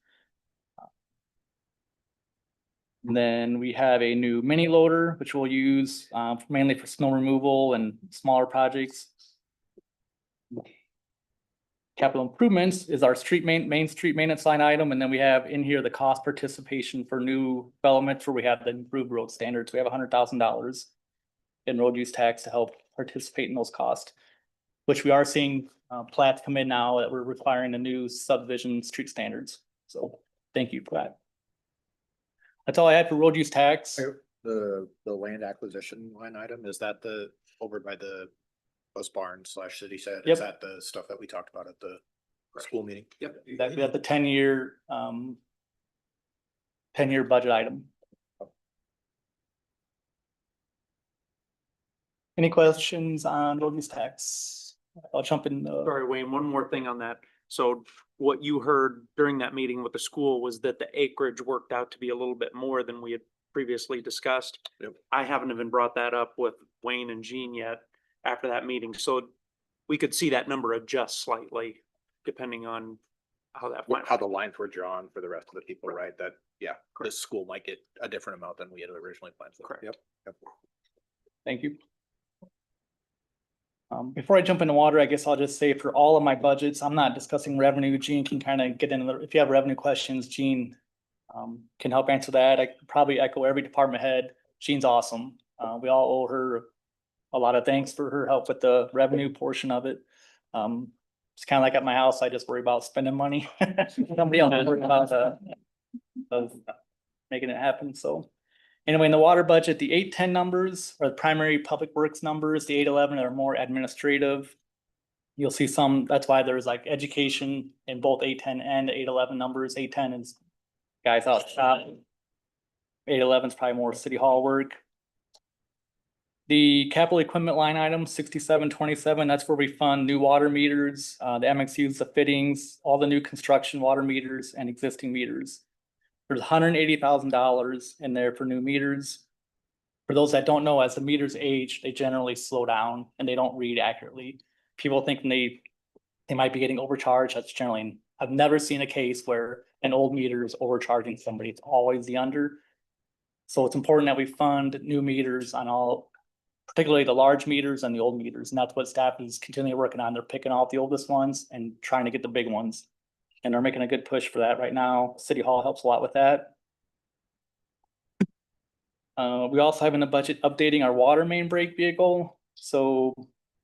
And then we have a new mini loader, which we'll use mainly for snow removal and smaller projects. Capital improvements is our main street maintenance line item, and then we have in here the cost participation for new developments where we have the improved road standards. We have $100,000 in road use tax to help participate in those costs, which we are seeing plats come in now that we're requiring the new subdivision street standards. So thank you for that. That's all I had for road use tax. The land acquisition line item, is that the, over by the bus barn slash city set? Yep. Is that the stuff that we talked about at the school meeting? Yep. That we have the 10-year 10-year budget item. Any questions on road use tax? I'll jump in. Sorry, Wayne, one more thing on that. So what you heard during that meeting with the school was that the acreage worked out to be a little bit more than we had previously discussed. Yep. I haven't even brought that up with Wayne and Jean yet after that meeting, so we could see that number adjust slightly depending on how that went. How the lines were drawn for the rest of the people, right? That, yeah, the school might get a different amount than we had originally planned. for. Correct. Yep. Thank you. Before I jump into water, I guess I'll just say for all of my budgets, I'm not discussing revenue. Gene can kind of get into the, if you have revenue questions, Gene can help answer that. I could probably echo every department head. Jean's awesome. We all owe her a lot of thanks for her help with the revenue portion of it. It's kind of like at my house, I just worry about spending money. Somebody else worry about making it happen. So anyway, in the water budget, the 810 numbers are the primary public works numbers. The 811 are more administrative. You'll see some, that's why there's like education in both 810 and 811 numbers. 810 is guys out shop. 811 is probably more city hall work. The capital equipment line item, 6727, that's where we fund new water meters, the MXUs, the fittings, all the new construction water meters and existing meters. There's $180,000 in there for new meters. For those that don't know, as the meters age, they generally slow down and they don't read accurately. People think they might be getting overcharged. That's generally, I've never seen a case where an old meter is overcharging somebody. It's always the under. So it's important that we fund new meters on all, particularly the large meters and the old meters. And that's what staff is continually working on. They're picking out the oldest ones and trying to get the big ones. And they're making a good push for that right now. City Hall helps a lot with that. We also have in the budget updating our water main break vehicle. So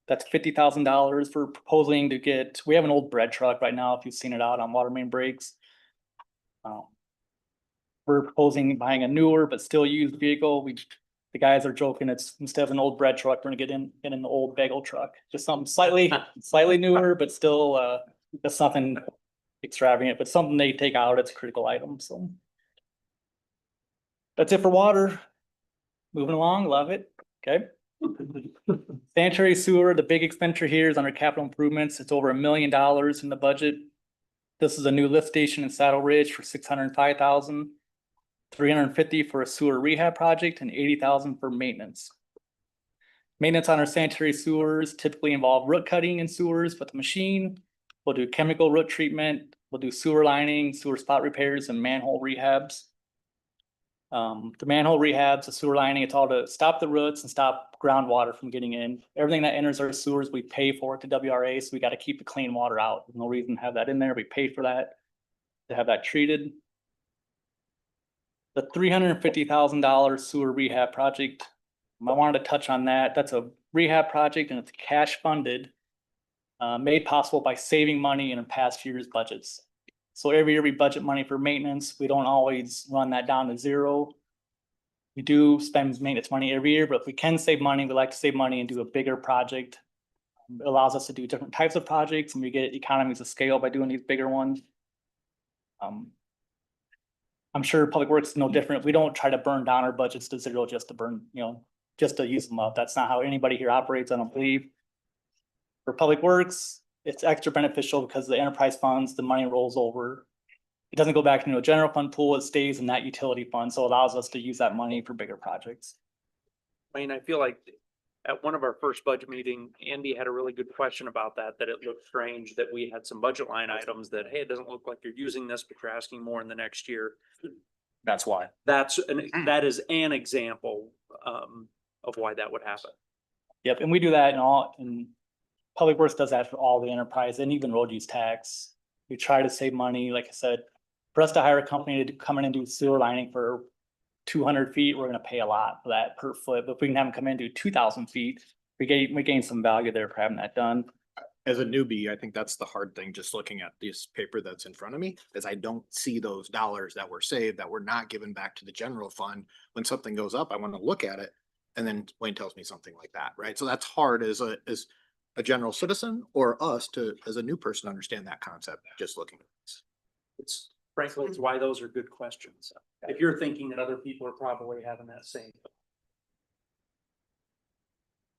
that's $50,000 for proposing to get, we have an old bread truck right now, if you've seen it out on water main breaks. We're proposing buying a newer but still used vehicle. The guys are joking, it's instead of an old bread truck, we're gonna get in an old bagel truck. Just something slightly newer, but still just nothing extravagant, but something they take out, it's a critical item, so. That's it for water. Moving along, love it, okay. Sanitary sewer, the big expenditure here is under capital improvements. It's over $1 million in the budget. This is a new lift station in Saddle Ridge for $605,000, $350,000 for a sewer rehab project, and $80,000 for maintenance. Maintenance on our sanitary sewers typically involve root cutting in sewers with the machine. We'll do chemical root treatment. We'll do sewer lining, sewer spot repairs, and manhole rehabs. The manhole rehabs, the sewer lining, it's all to stop the roots and stop groundwater from getting in. Everything that enters our sewers, we pay for it to WRA, so we got to keep the clean water out. There's no reason to have that in there. We pay for that, to have that treated. The $350,000 sewer rehab project, I wanted to touch on that. That's a rehab project and it's cash funded, made possible by saving money in past year's budgets. So every year we budget money for maintenance. We don't always run that down to zero. We do spend maintenance money every year, but if we can save money, we like to save money and do a bigger project. It allows us to do different types of projects and we get economies of scale by doing these bigger ones. I'm sure Public Works is no different. We don't try to burn down our budgets to zero just to burn, just to use them up. That's not how anybody here operates, I don't believe. For Public Works, it's extra beneficial because the enterprise funds, the money rolls over. It doesn't go back into a general fund pool, it stays in that utility fund, so it allows us to use that money for bigger projects. Wayne, I feel like at one of our first budget meeting, Andy had a really good question about that it looked strange that we had some budget line items that, hey, it doesn't look like you're using this, but you're asking more in the next year. That's why. That is an example of why that would happen. Yep, and we do that in Public Works does that for all the enterprise and even road use tax. We try to save money, like I said, for us to hire a company to come in and do sewer lining for 200 feet, we're gonna pay a lot for that per foot, but if we can have them come in and do 2,000 feet, we gain some value there for having that done. As a newbie, I think that's the hard thing, just looking at this paper that's in front of me, is I don't see those dollars that were saved, that were not given back to the general fund. When something goes up, I want to look at it, and then Wayne tells me something like that, right? So that's hard as a general citizen or us to, as a new person, to understand that concept, just looking at this. It's frankly, it's why those are good questions. If you're thinking that other people are probably having that same.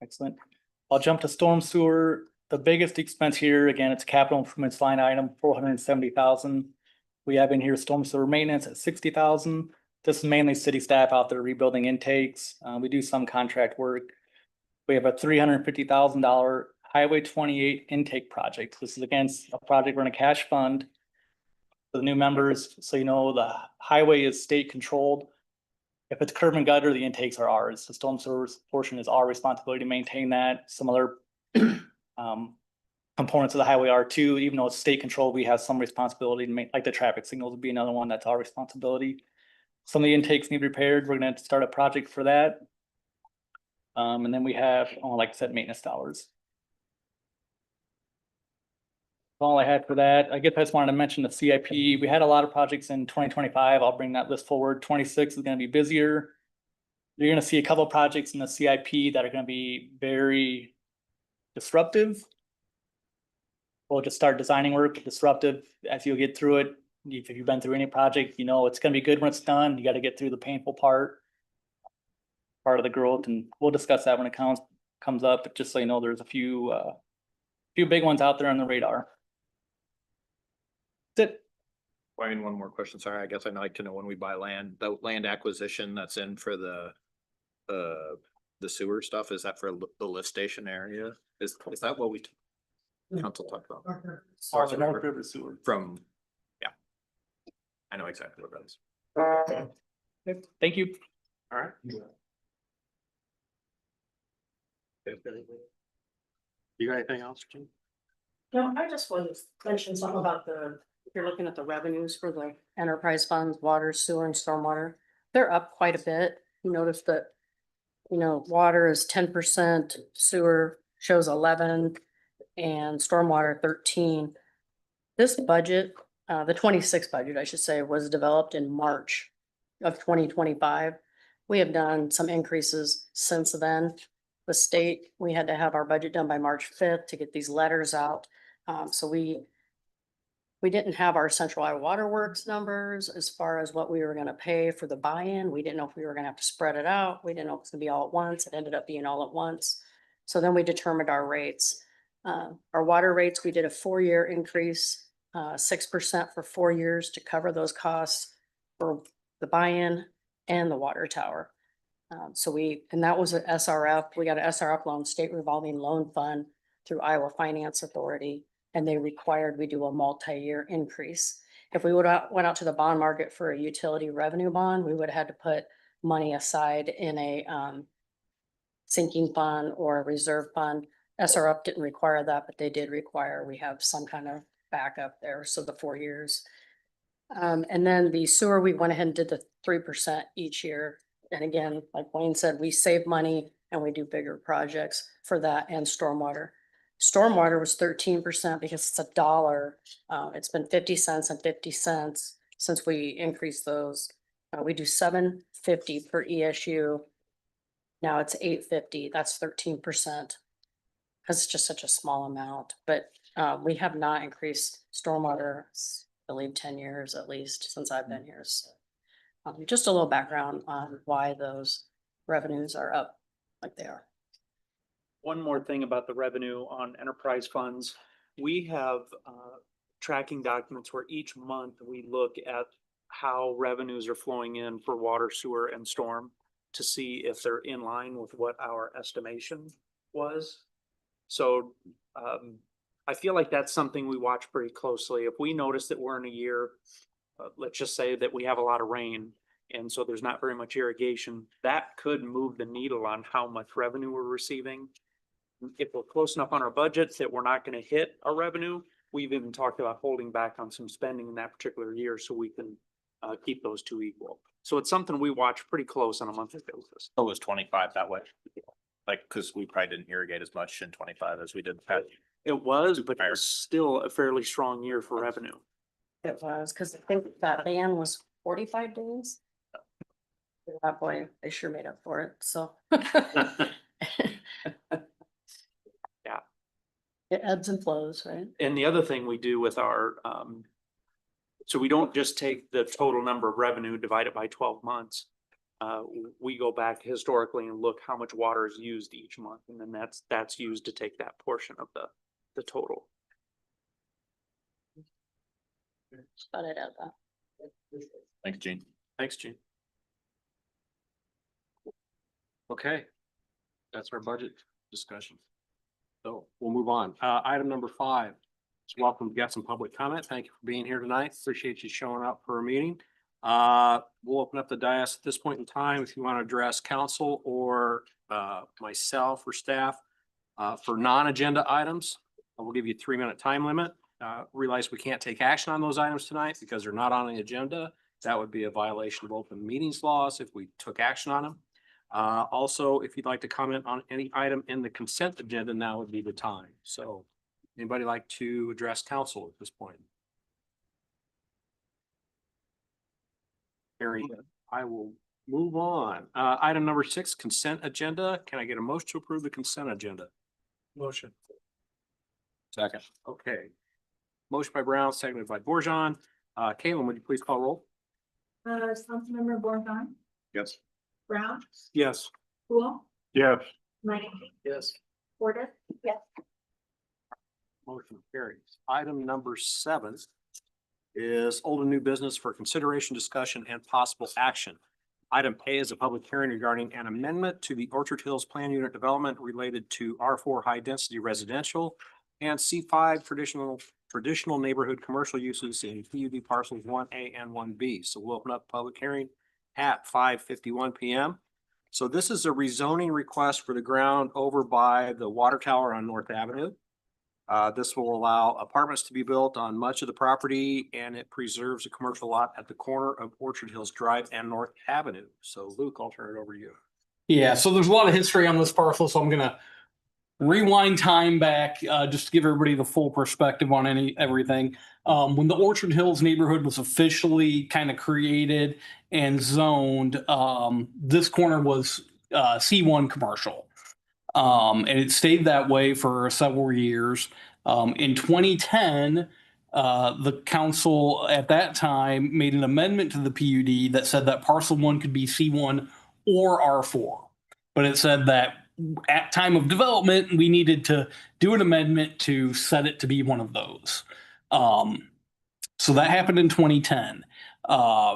Excellent. I'll jump to storm sewer. The biggest expense here, again, it's capital improvements line item, 470,000. We have in here storm sewer maintenance at 60,000. This is mainly city staff out there rebuilding intakes. We do some contract work. We have a $350,000 Highway 28 intake project. This is against a project we're in a cash fund. For the new members, so you know, the highway is state controlled. If it's curb and gutter, the intakes are ours. The storm sewer portion is our responsibility to maintain that. Some other components of the highway are too, even though it's state controlled, we have some responsibility to make, like the traffic signals would be another one that's our responsibility. Some of the intakes need repaired. We're gonna start a project for that. And then we have, like I said, maintenance dollars. All I had for that. I guess I just wanted to mention the CIP. We had a lot of projects in 2025. I'll bring that list forward. 26 is gonna be busier. You're gonna see a couple of projects in the CIP that are gonna be very disruptive. We'll just start designing work, disruptive as you get through it. If you've been through any project, you know it's gonna be good when it's done. You gotta get through the painful part of the growth, and we'll discuss that when it comes up, but just so you know, there's a few big ones out there on the radar. That's it. Wayne, one more question. Sorry, I guess I'd like to know when we buy land, the land acquisition that's in for the sewer stuff, is that for the lift station area? Is that what we council talked about? The North River sewer. From, yeah. I know exactly what that is. Okay, thank you. All right. You got anything else, Jim? No, I just wanted to mention something about if you're looking at the revenues for the enterprise funds, water, sewer and stormwater, they're up quite a bit. You notice that, water is 10%, sewer shows 11, and stormwater 13. This budget, the 26 budget, I should say, was developed in March of 2025. We have done some increases since then. The state, we had to have our budget done by March 5th to get these letters out. So we didn't have our Central Iowa Water Works numbers as far as what we were gonna pay for the buy-in. We didn't know if we were gonna have to spread it out. We didn't know if it was gonna be all at once. It ended up being all at once. So then we determined our rates. Our water rates, we did a 4-year increase, 6% for 4 years to cover those costs for the buy-in and the water tower. And that was an SRF. We got an SRF loan, State Revolving Loan Fund through Iowa Finance Authority, and they required we do a multi-year increase. If we went out to the bond market for a utility revenue bond, we would have had to put money aside in a sinking fund or a reserve fund. SRF didn't require that, but they did require we have some kind of backup there. So the 4 years. And then the sewer, we went ahead and did the 3% each year. And again, like Wayne said, we save money and we do bigger projects for that, and stormwater. Stormwater was 13% because it's $1. It's been 50 cents and 50 cents since we increased those. We do $7.50 per ESU. Now it's $8.50. That's 13%. Because it's just such a small amount, but we have not increased stormwater, I believe 10 years at least since I've been here. So just a little background on why those revenues are up like they are. One more thing about the revenue on enterprise funds. We have tracking documents where each month we look at how revenues are flowing in for water, sewer, and storm to see if they're in line with what our estimation was. So I feel like that's something we watch pretty closely. If we notice that we're in a year, let's just say that we have a lot of rain, and so there's not very much irrigation, that could move the needle on how much revenue we're receiving. if we're close enough on our budgets that we're not gonna hit our revenue, we've even talked about holding back on some spending in that particular year so we can keep those two equal. So it's something we watch pretty close on a monthly basis. It was 25 that way. Like, cause we probably didn't irrigate as much in 25 as we did the past. It was, but it was still a fairly strong year for revenue. It was, cause I think that ban was 45 days. At that point, they sure made up for it, so. Yeah. It ebbs and flows, right? And the other thing we do with our, so we don't just take the total number of revenue, divide it by 12 months. We go back historically and look how much water is used each month, and then that's used to take that portion of the total. Thought I'd add that. Thanks, Gene. Thanks, Gene. Okay. That's our budget discussion. So we'll move on. Item number 5. Just welcome to get some public comment. Thank you for being here tonight. Appreciate you showing up for a meeting. We'll open up the dais at this point in time if you want to address council or myself or staff for non-agenda items. I will give you a 3-minute time limit. Realize we can't take action on those items tonight because they're not on the agenda. That would be a violation of open meetings laws if we took action on them. Also, if you'd like to comment on any item in the consent agenda, now would be the time. So anybody like to address council at this point? Hearing none, I will move on. Item number 6, consent agenda. Can I get a motion to approve the consent agenda? Motion. Second. Okay. Motion by Brown, seconded by Borjon. Caitlin, would you please call roll? Councilmember Borgon, Yes. Brown, Yes. Cool, Yes. Minnick, Yes. Porter, yes. Motion carries. Item number 7 is old and new business for consideration, discussion, and possible action. Item A is a public hearing regarding an amendment to the Orchard Hills Plan Unit Development related to R4 High Density Residential and C5 traditional neighborhood commercial uses in PUD parcels 1A and 1B. So we'll open up public hearing at 5:51 PM. So this is a rezoning request for the ground over by the water tower on North Avenue. This will allow apartments to be built on much of the property, and it preserves a commercial lot at the corner of Orchard Hills Drive and North Avenue. So Luke, I'll turn it over to you. Yeah, so there's a lot of history on this parcel, so I'm gonna rewind time back, just to give everybody the full perspective on everything. When the Orchard Hills neighborhood was officially kind of created and zoned, this corner was C1 commercial. And it stayed that way for several years. In 2010, the council at that time made an amendment to the PUD that said that parcel 1 could be C1 or R4. But it said that at time of development, we needed to do an amendment to set it to be one of those. So that happened in 2010.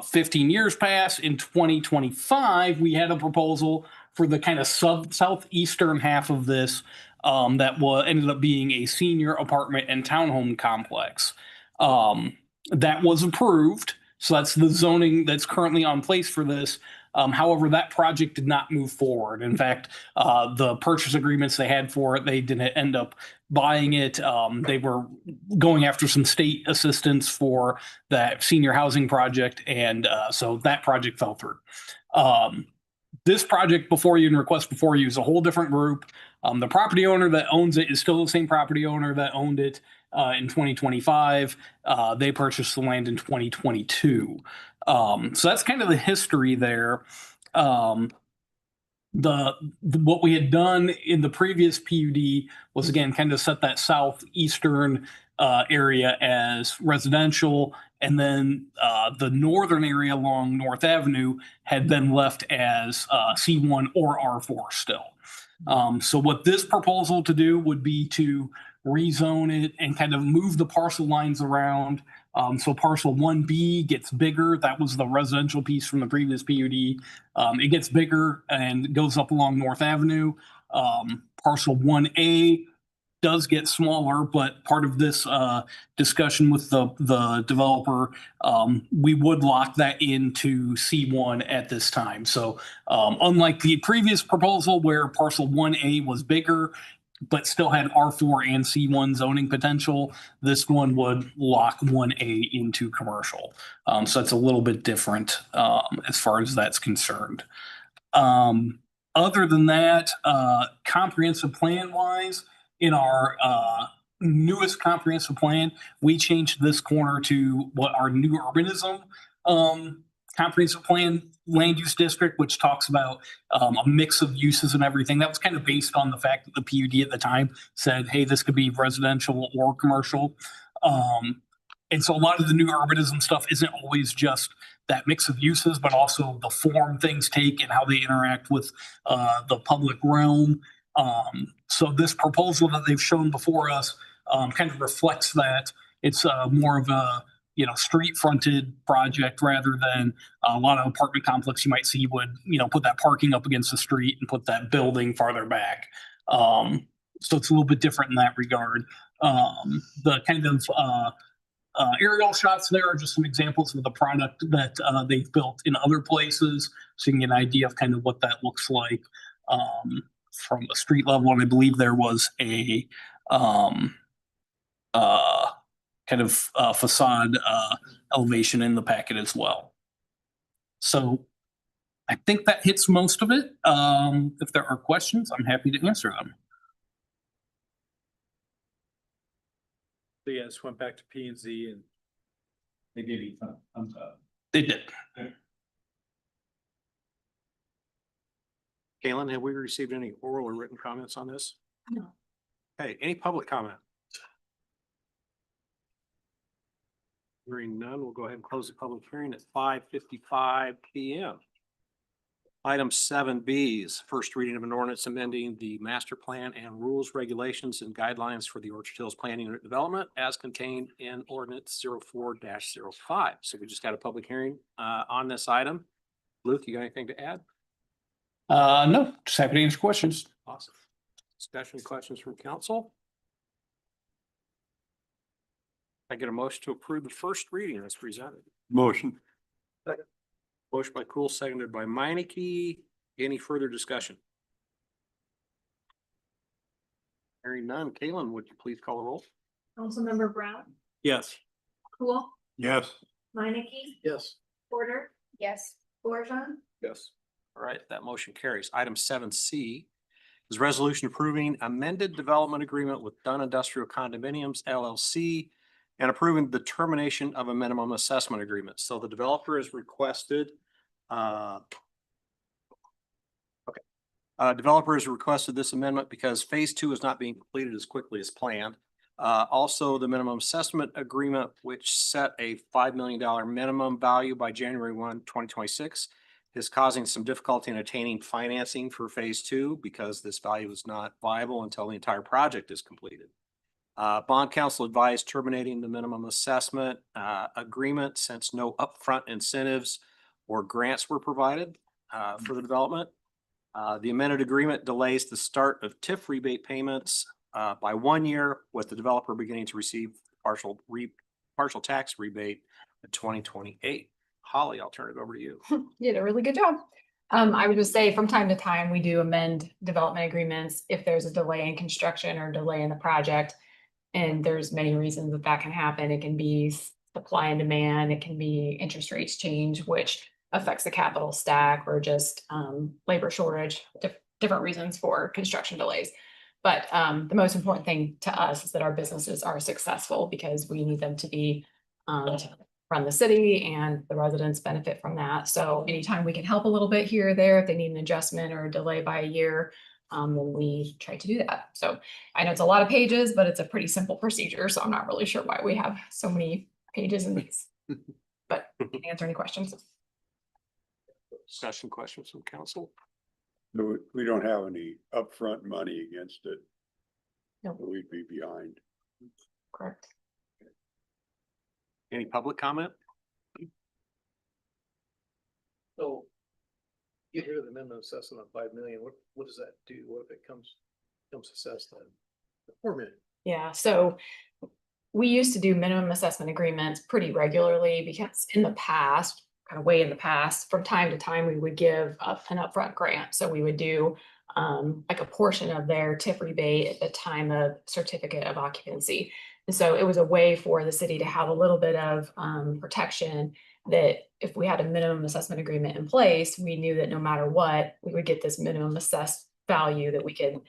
15 years passed. In 2025, we had a proposal for the kind of southeastern half of this that ended up being a senior apartment and townhome complex. That was approved. So that's the zoning that's currently on place for this. However, that project did not move forward. In fact, the purchase agreements they had for it, they didn't end up buying it. They were going after some state assistance for that senior housing project. And so that project fell through. This project before you and request before you is a whole different group. The property owner that owns it is still the same property owner that owned it in 2025. They purchased the land in 2022. So that's kind of the history there. What we had done in the previous PUD was again kind of set that southeastern area as residential, and then the northern area along North Avenue had been left as C1 or R4 still. So what this proposal to do would be to rezone it and kind of move the parcel lines around. So parcel 1B gets bigger. That was the residential piece from the previous PUD. It gets bigger and goes up along North Avenue. Parcel 1A does get smaller, but part of this discussion with the developer, we would lock that into C1 at this time. So unlike the previous proposal where parcel 1A was bigger, but still had R4 and C1 zoning potential. This one would lock 1A into commercial. So it's a little bit different as far as that's concerned. Other than that, comprehensive plan wise, in our newest comprehensive plan, we changed this corner to what our new urbanism comprehensive plan land use district, which talks about a mix of uses and everything. That was kind of based on the fact that the PUD at the time said, hey, this could be residential or commercial. And so a lot of the new urbanism stuff isn't always just that mix of uses, but also the form things take and how they interact with the public realm. So this proposal that they've shown before us kind of reflects that. It's more of a street fronted project rather than a lot of apartment complex you might see would put that parking up against the street and put that building farther back. So it's a little bit different in that regard. The kind of aerial shots there are just some examples of the product that they've built in other places, so you can get an idea of kind of what that looks like from a street level. And I believe there was a kind of facade elevation in the packet as well. So I think that hits most of it. If there are questions, I'm happy to answer them. So yeah, just went back to P and Z and They gave you thumbs up. They did. Galen, have we received any oral or written comments on this? No. Okay, any public comment? Hearing none, we'll go ahead and close the public hearing at 5:55 PM. Item 7B is first reading of an ordinance amending the master plan and rules, regulations, and guidelines for the Orchard Hills Planning and Development as contained in ordinance 04-05. So we just had a public hearing on this item. Luke, you got anything to add? No, just happy to answer questions. Awesome. Discussion, questions from council? I get a motion to approve the first reading as presented. Motion. Motion by Cool, seconded by Meineke. Any further discussion? Hearing none. Kalen, would you please call the roll? Councilmember Brown, yes. Cool, Yes. Minneke, Yes. Porter, Yes. Borjon, Yes. All right, that motion carries. Item 7C is resolution approving amended development agreement with Dunn Industrial Condominiums LLC and approving the termination of a minimum assessment agreement. So the developer has requested developer has requested this amendment because phase 2 is not being completed as quickly as planned. Also, the minimum assessment agreement, which set a $5 million minimum value by January 1, 2026, is causing some difficulty in attaining financing for phase 2 because this value is not viable until the entire project is completed. Bond counsel advised terminating the minimum assessment agreement since no upfront incentives or grants were provided for the development. The amended agreement delays the start of TIF rebate payments by 1 year, with the developer beginning to receive partial tax rebate in 2028. Holly, I'll turn it over to you. You did a really good job. I would just say from time to time, we do amend development agreements if there's a delay in construction or delay in the project. And there's many reasons that that can happen. It can be supply and demand, it can be interest rates change, which affects the capital stack, or just labor shortage, different reasons for construction delays. But the most important thing to us is that our businesses are successful, because we need them to be to run the city, and the residents benefit from that. So anytime we can help a little bit here or there, if they need an adjustment or a delay by a year, then we try to do that. So I know it's a lot of pages, but it's a pretty simple procedure. So I'm not really sure why we have so many pages in these, but I can answer any questions. Discussion, questions from council? No, we don't have any upfront money against it. No. We'd be behind. Correct. Any public comment? So you hear the minimum assessment of 5 million, what does that do? What if it comes assessed then? 4 million. Yeah, so we used to do minimum assessment agreements pretty regularly, because in the past, kind of way in the past, from time to time, we would give an upfront grant. So we would do like a portion of their TIF rebate at the time of certificate of occupancy. And so it was a way for the city to have a little bit of protection that if we had a minimum assessment agreement in place, we knew that no matter what, we would get this minimum assessed value that we could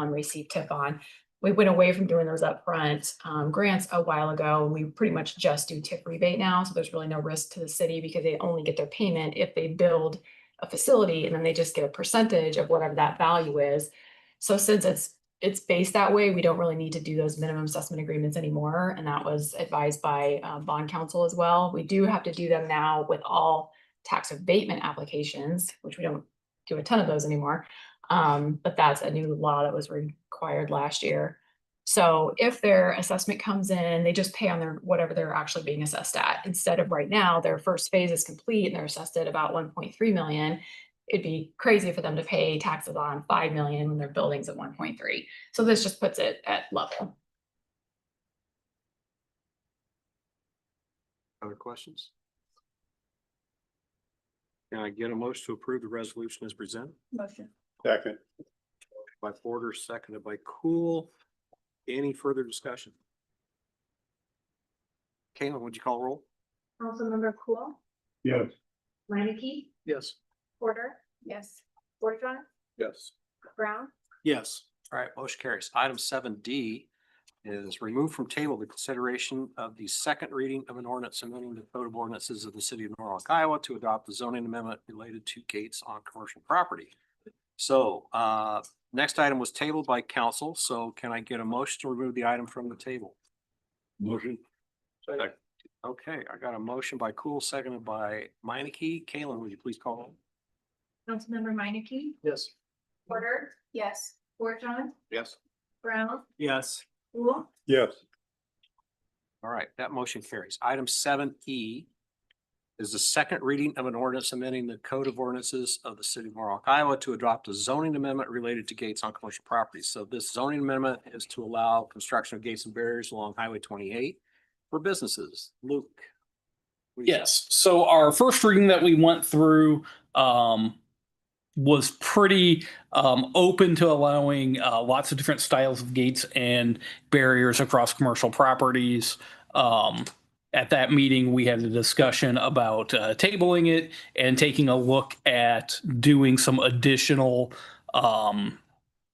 receive TIF on. We went away from doing those upfront grants a while ago. We pretty much just do TIF rebate now. So there's really no risk to the city because they only get their payment if they build a facility and then they just get a percentage of whatever that value is. So since it's based that way, we don't really need to do those minimum assessment agreements anymore. And that was advised by bond counsel as well. We do have to do them now with all tax abatement applications, which we don't do a ton of those anymore. But that's a new law that was required last year. So if their assessment comes in, they just pay on their whatever they're actually being assessed at. Instead of right now, their first phase is complete and they're assessed at about 1.3 million. It'd be crazy for them to pay taxes on 5 million when their building's at 1.3. So this just puts it at level. Other questions? Can I get a motion to approve the resolution as presented? Motion. Second. By Porter, seconded by Cool. Any further discussion? Caitlin, would you call roll? Councilmember Cool, Yes. Minneke, Yes. Porter, Yes. Fortune, Yes. Brown, Yes. All right, motion carries. Item 7D is removed from table the consideration of the second reading of an ordinance amending the code of ordinances of the city of Norwalk, Iowa to adopt the zoning amendment related to gates on commercial property. So, next item was tabled by council. So can I get a motion to remove the item from the table? Motion. Okay, I got a motion by Cool, seconded by Minneke. Caitlin, would you please call roll? Councilmember Minneke, Yes. Porter, Yes. Fortune, Yes. Brown, Yes. Cool, Yes. All right, that motion carries. Item 7E is the second reading of an ordinance amending the code of ordinances of the city of Norwalk, Iowa to adopt a zoning amendment related to gates on commercial properties. So this zoning amendment is to allow construction of gates and barriers along Highway 28 for businesses. Luke. what do you got? Yes, so our first reading that we went through was pretty open to allowing lots of different styles of gates and barriers across commercial properties. At that meeting, we had a discussion about tabling it and taking a look at doing some additional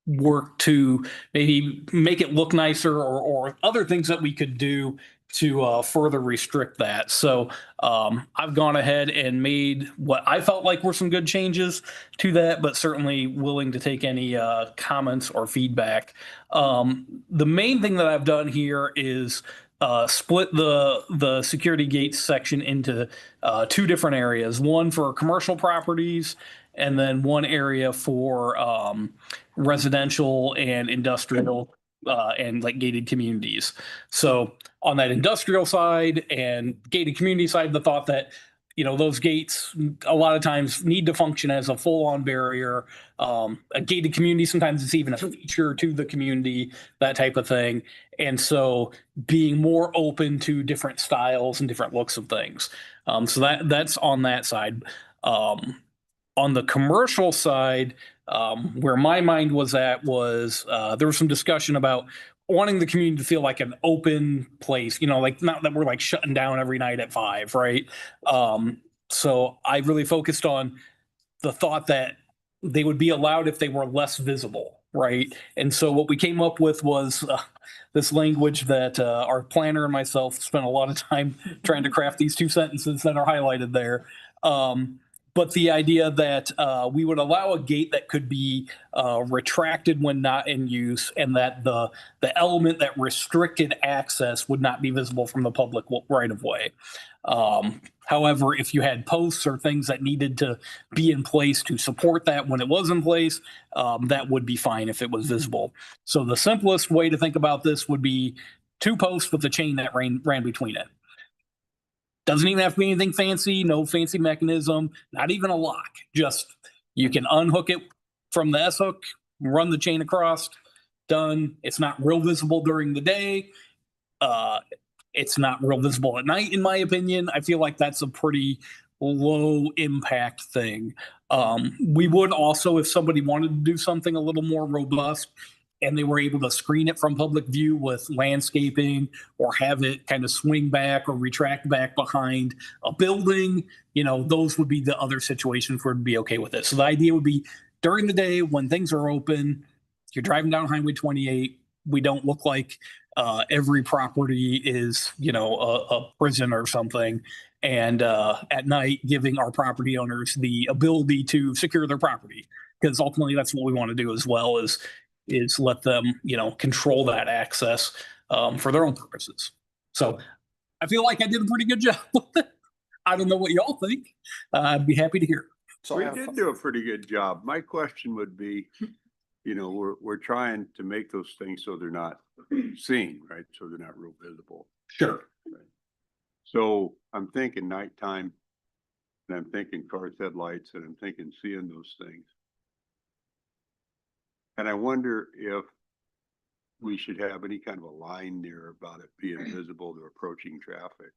work to maybe make it look nicer or other things that we could do to further restrict that. So I've gone ahead and made what I felt like were some good changes to that, but certainly willing to take any comments or feedback. The main thing that I've done here is split the security gates section into two different areas, one for commercial properties and then one area for residential and industrial and like gated communities. So on that industrial side and gated community side, the thought that, you know, those gates a lot of times need to function as a full-on barrier. A gated community, sometimes it's even a feature to the community, that type of thing. And so being more open to different styles and different looks of things. So that's on that side. On the commercial side, where my mind was at was there was some discussion about wanting the community to feel like an open place, you know, like not that we're like shutting down every night at 5, right? So I really focused on the thought that they would be allowed if they were less visible, right? And so what we came up with was this language that our planner and myself spent a lot of time trying to craft these two sentences that are highlighted there. But the idea that we would allow a gate that could be retracted when not in use, and that the element that restricted access would not be visible from the public right of way. However, if you had posts or things that needed to be in place to support that when it was in place, that would be fine if it was visible. So the simplest way to think about this would be 2 posts with a chain that ran between it. Doesn't even have to be anything fancy, no fancy mechanism, not even a lock. Just you can unhook it from the S-hook, run the chain across, done. It's not real visible during the day. It's not real visible at night, in my opinion. I feel like that's a pretty low impact thing. We would also, if somebody wanted to do something a little more robust and they were able to screen it from public view with landscaping or have it kind of swing back or retract back behind a building, those would be the other situations where it'd be okay with it. So the idea would be during the day when things are open, you're driving down Highway 28, we don't look like every property is, a prison or something. And at night, giving our property owners the ability to secure their property, because ultimately that's what we want to do as well is let them, control that access for their own purposes. So I feel like I did a pretty good job with it. I don't know what y'all think. I'd be happy to hear. So We did do a pretty good job. My question would be, we're trying to make those things so they're not seen, right? So they're not real visible. Sure. Right. So I'm thinking nighttime, and I'm thinking cars headlights, and I'm thinking seeing those things. And I wonder if we should have any kind of a line there about it being visible to approaching traffic.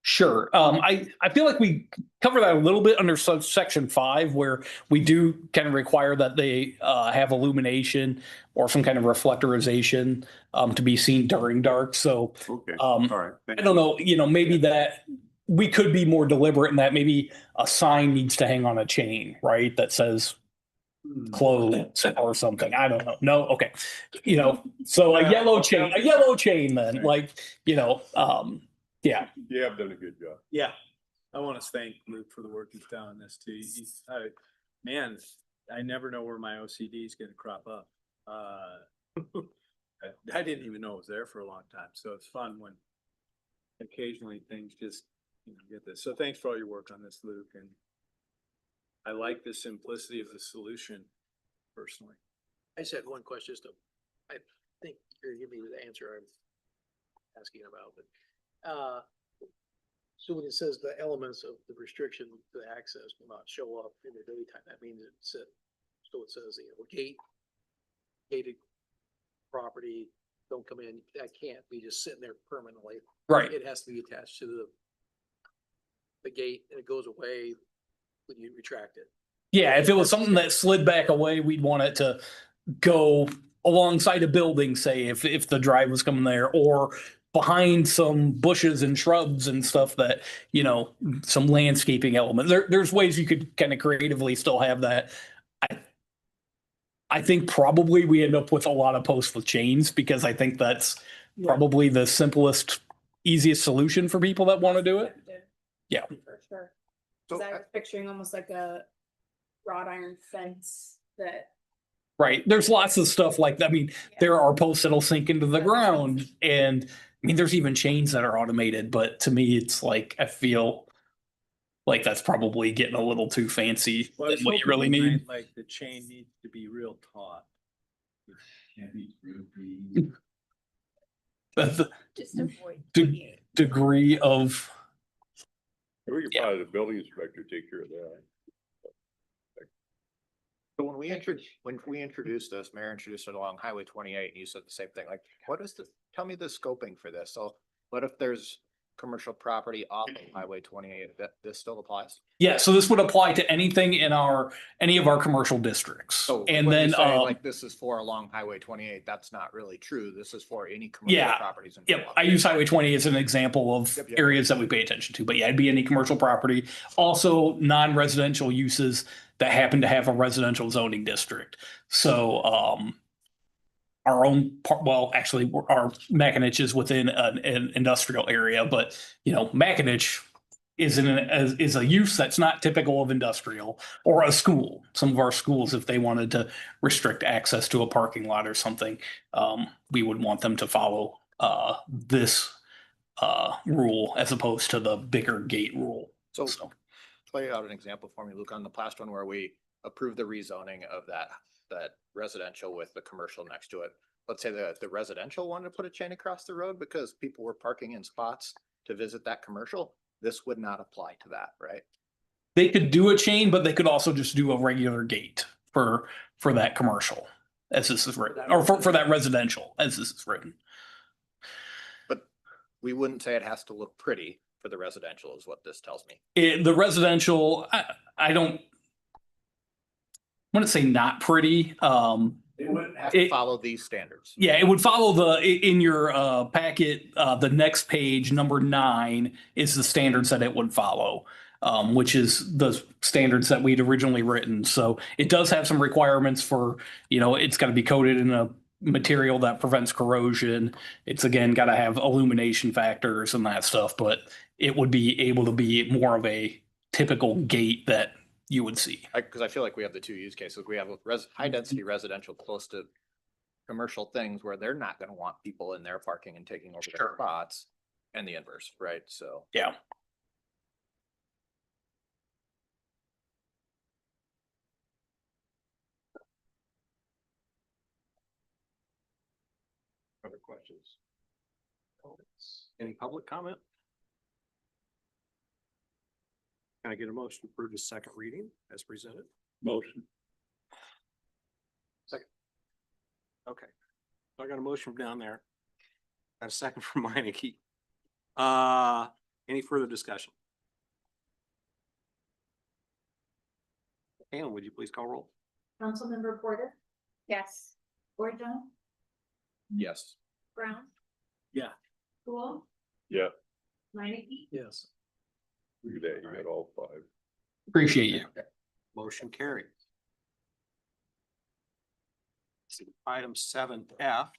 Sure. I feel like we cover that a little bit under section 5, where we do kind of require that they have illumination or some kind of reflectorization to be seen during dark. So, Okay. All right. I don't know, maybe that we could be more deliberate in that maybe a sign needs to hang on a chain, right? That says clothes or something. I don't know. No. Okay. So a yellow chain then, like, yeah. You have done a good job. Yeah, I want to thank Luke for the work he's done on this too. Man, I never know where my OCD is going to crop up. I didn't even know it was there for a long time. So it's fun when occasionally things just get this. So thanks for all your work on this, Luke. And I like the simplicity of the solution personally. I just had one question. I think you're giving me the answer I'm asking about, but so when it says the elements of the restriction to access will not show up in the daytime, that means so it says, gated property, don't come in, that can't be just sitting there permanently. Right. It has to be attached to the gate, and it goes away when you retract it. Yeah. If it was something that slid back away, we'd want it to go alongside a building, say if the drive was coming there, or behind some bushes and shrubs and stuff that, some landscaping elements. There's ways you could kind of creatively still have that. I think probably we end up with a lot of posts with chains, because I think that's probably the simplest, easiest solution for people that want to do it. Yeah. For sure. So, Cause I was picturing almost like a wrought iron fence that. Right. There's lots of stuff like that. I mean, there are posts that'll sink into the ground, and there's even chains that are automated, but to me, it's like, I feel like that's probably getting a little too fancy than what you really need. Like the chain needs to be real taut. The Just avoid. degree of, We could probably the building inspector take care of that. So when we introduced this, Mayor introduced it along Highway 28, and you said the same thing, like, tell me the scoping for this. So what if there's commercial property off of Highway 28, that this still applies? yeah, so this would apply to anything in any of our commercial districts. So And when then, you say, like, this is for along Highway 28, that's not really true. This is for any commercial Yeah. properties. In Yep, Norwalk. I use Highway 20 as an example of Yep. areas that we pay attention to, but yeah, it'd be any commercial property. Also, non-residential uses that happen to have a residential zoning district. So, our own part, well, actually, our Mackinac is within an industrial area, but Mackinac is a use that's not typical of industrial, or a school. Some of our schools, if they wanted to restrict access to a parking lot or something, we would want them to follow this rule as opposed to the bigger gate rule. So play out an example for me, Luke, on the last one where we approved the rezoning of that residential with the commercial next to it. Let's say the residential wanted to put a chain across the road because people were parking in spots to visit that commercial. This would not apply to that, right? They could do a chain, but they could also just do a regular gate for that commercial, as this is written, or for that residential, as this is written. But we wouldn't say it has to look pretty for the residential is what this tells me. The residential, I don't want to say not pretty. It wouldn't have It- Follow these standards. Yeah, it would follow in your packet, the next page, number 9 is the standards that it would follow. Which is the standards that we'd originally written. So it does have some requirements for, it's got to be coated in a material that prevents corrosion. It's again got to have illumination factors and that stuff, but it would be able to be more of a typical gate that you would see. Because I feel like we have the two use cases. We have high density residential close to commercial things where they're not going to want people in there parking and taking over their spots, and the inverse, right? So. Yeah. Other questions? Any public comment? Can I get a motion to approve the second reading as presented? Motion. Second. Okay. I got a motion from down there. Got a second from Meineke. Any further discussion? Ann, would you please call roll? Councilmember Porter, Yes. Bordeaux, Yes. Brown. Yeah. Cool, Yeah, Minneke, Yes. look at that, you got all 5. Appreciate you. Motion carried. Item 7F.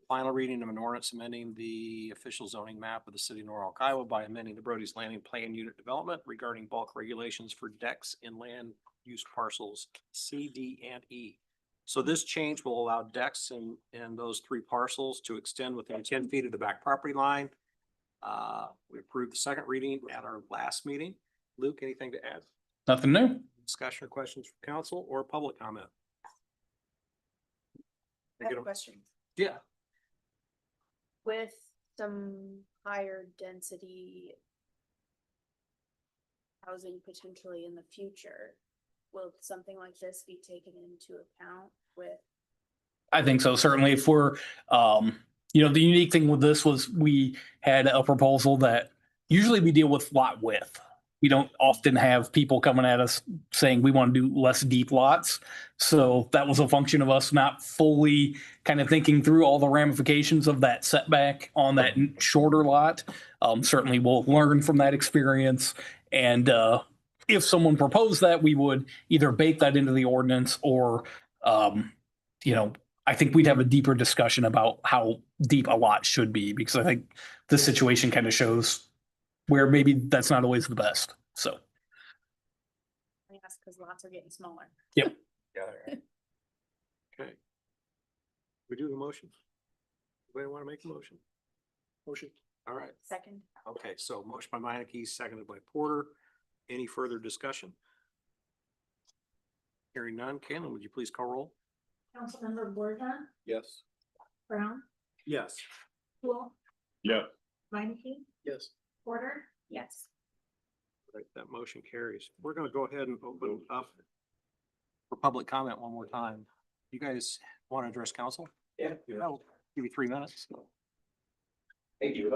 Final reading of an ordinance amending the official zoning map of the city of Norwalk, Iowa by amending the Brody's Landing Plan Unit Development regarding bulk regulations for decks in land use parcels C, D, and E. So this change will allow decks in those 3 parcels to extend within 10 feet of the back property line. We approved the second reading at our last meeting. Luke, anything to add? Nothing new. Discussion or questions from council or public comment? I have a question. Yeah. With some higher density housing potentially in the future, will something like this be taken into account with? I think so. Certainly if we're, the unique thing with this was we had a proposal that usually we deal with lot width. We don't often have people coming at us saying we want to do less deep lots. So that was a function of us not fully kind of thinking through all the ramifications of that setback on that shorter lot. Certainly we'll learn from that experience. And if someone proposed that, we would either bake that into the ordinance or, I think we'd have a deeper discussion about how deep a lot should be, because I think this situation kind of shows where maybe that's not always the best. So. I ask because lots are getting smaller. Yep. Okay. We do the motion? Anybody want to make the motion? Motion. All right. Second. Okay, so motion by Meineke, seconded by Porter. Any further discussion? Hearing none. Caitlin, would you please call roll? Councilmember Bordeaux, Yes. Brown, Yes. Cool, Yeah, Minneke, Yes. Porter, Yes. Right, that motion carries. We're gonna go ahead and open up for public comment one more time. You guys want to address council? Yeah. I'll give you 3 minutes. Thank you.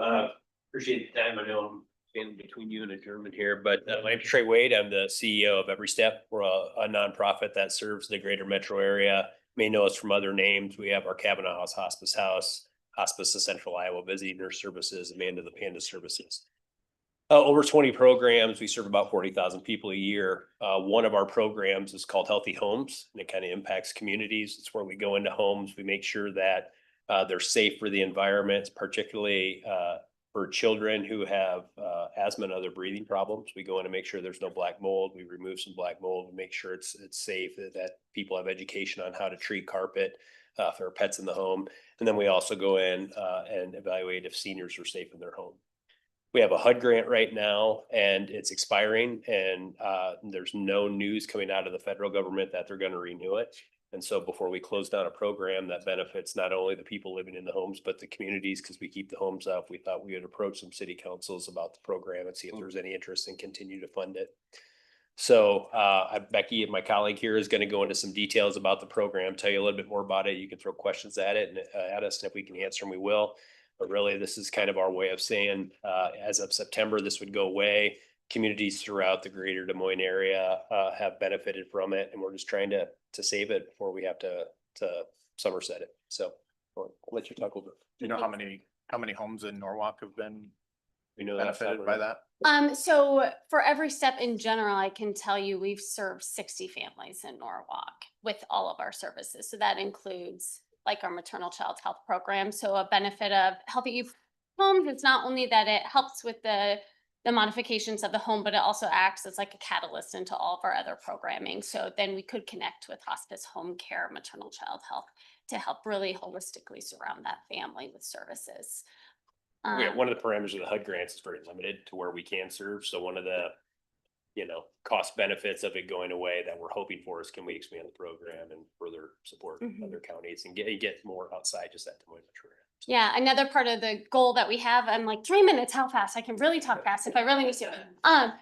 Appreciate the time. I know I'm in between you and adjournment here, but my name's Trey Wade. I'm the CEO of Every Step. We're a nonprofit that serves the greater metro area. You may know us from other names. We have our Kavanaugh House, Hospice of Central Iowa, Visiting Nurse Services, Amanda the Panda Services. Over 20 programs. We serve about 40,000 people a year. One of our programs is called Healthy Homes, and it kind of impacts communities. It's where we go into homes. We make sure that they're safe for the environment, particularly for children who have asthma and other breathing problems. We go in and make sure there's no black mold. We remove some black mold and make sure it's safe, that people have education on how to treat carpet for pets in the home. And then we also go in and evaluate if seniors are safe in their home. We have a HUD grant right now and it's expiring, and there's no news coming out of the federal government that they're going to renew it. And so before we close down a program that benefits not only the people living in the homes, but the communities, because we keep the homes up, we thought we would approach some city councils about the program and see if there's any interest and continue to fund it. So Becky, my colleague here, is going to go into some details about the program, tell you a little bit more about it. You can throw questions at it and at us, and if we can answer them, we will. But really, this is kind of our way of saying, as of September, this would go away. Communities throughout the greater Des Moines area, have benefited from it, and we're just trying to save it before we have to Somerset it. So I'll let you talk a little bit. Do you know how many homes in Norwalk have been We know that. benefited by that? So for every step in general, I can tell you we've served 60 families in Norwalk with all of our services. So that includes like our maternal child health program. So a benefit of Healthy Youth Homes is not only that it helps with the modifications of the home, but it also acts as like a catalyst into all of our other programming. So then we could connect with hospice, home care, maternal child health to help really holistically surround that family with services. Yeah, one of the parameters of the HUD grants is very limited to where we can serve. So one of the, cost benefits of it going away that we're hoping for is can we expand the program and further support other counties and get more outside just that Des Moines metro area. Yeah, another part of the goal that we have, I'm like 3 minutes, how fast? I can really talk fast if I really need to.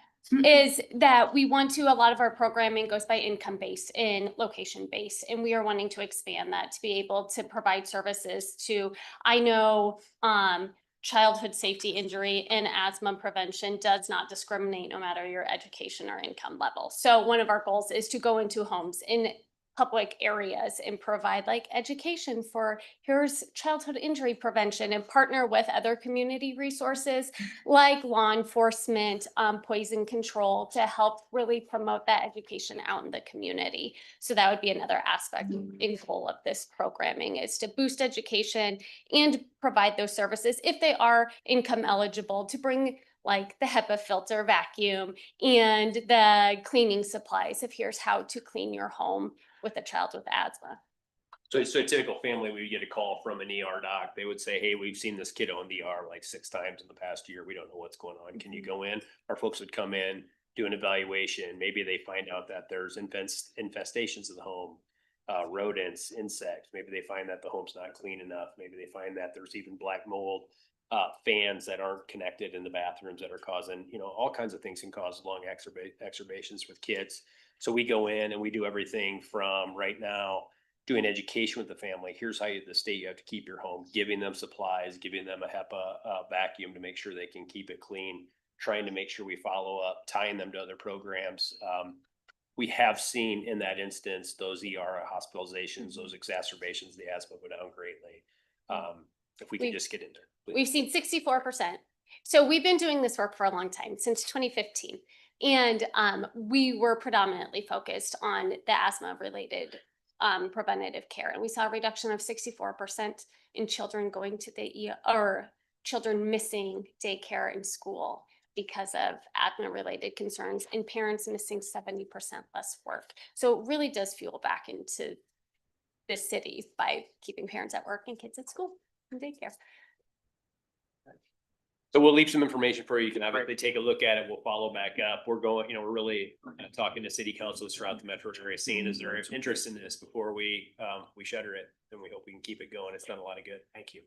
Is that we want to, a lot of our programming goes by income base and location base, and we are wanting to expand that to be able to provide services to, I know, childhood safety, injury, and asthma prevention does not discriminate no matter your education or income level. So one of our goals is to go into homes in public areas and provide like education for here's childhood injury prevention and partner with other community resources like law enforcement, poison control to help really promote that education out in the community. So that would be another aspect in goal of this programming is to boost education and provide those services if they are income eligible to bring like the HEPA filter vacuum and the cleaning supplies of here's how to clean your home with a child with asthma. So a typical family, we get a call from an ER doc. They would say, hey, we've seen this kiddo in the ER like 6 times in the past year. We don't know what's going on. Can you go in? Our folks would come in, do an evaluation. Maybe they find out that there's infestations of the home, rodents, insects. Maybe they find that the home's not clean enough. Maybe they find that there's even black mold, fans that aren't connected in the bathrooms that are causing, all kinds of things can cause lung exacerbations with kids. So we go in and we do everything from right now doing education with the family. Here's how the state you have to keep your home, giving them supplies, giving them a HEPA vacuum to make sure they can keep it clean, trying to make sure we follow up, tying them to other programs. We have seen in that instance, those ER hospitalizations, those exacerbations, the asthma go down greatly. If we can just get in there. Please. We've seen 64%. So we've been doing this work for a long time, since 2015. And we were predominantly focused on the asthma related preventative care. And we saw a reduction of 64% in children going to the ER or children missing daycare and school because of asthma related concerns and parents missing 70% less work. So it really does fuel back into the cities by keeping parents at work and kids at school and daycare. So we'll leave some information for you. You can obviously take a look at it. We'll follow back up. We're going, we're really talking to city councils throughout the metro area, seeing is there interest in this before we shutter it. And we hope we can keep it going. It's done a lot of good. Thank you.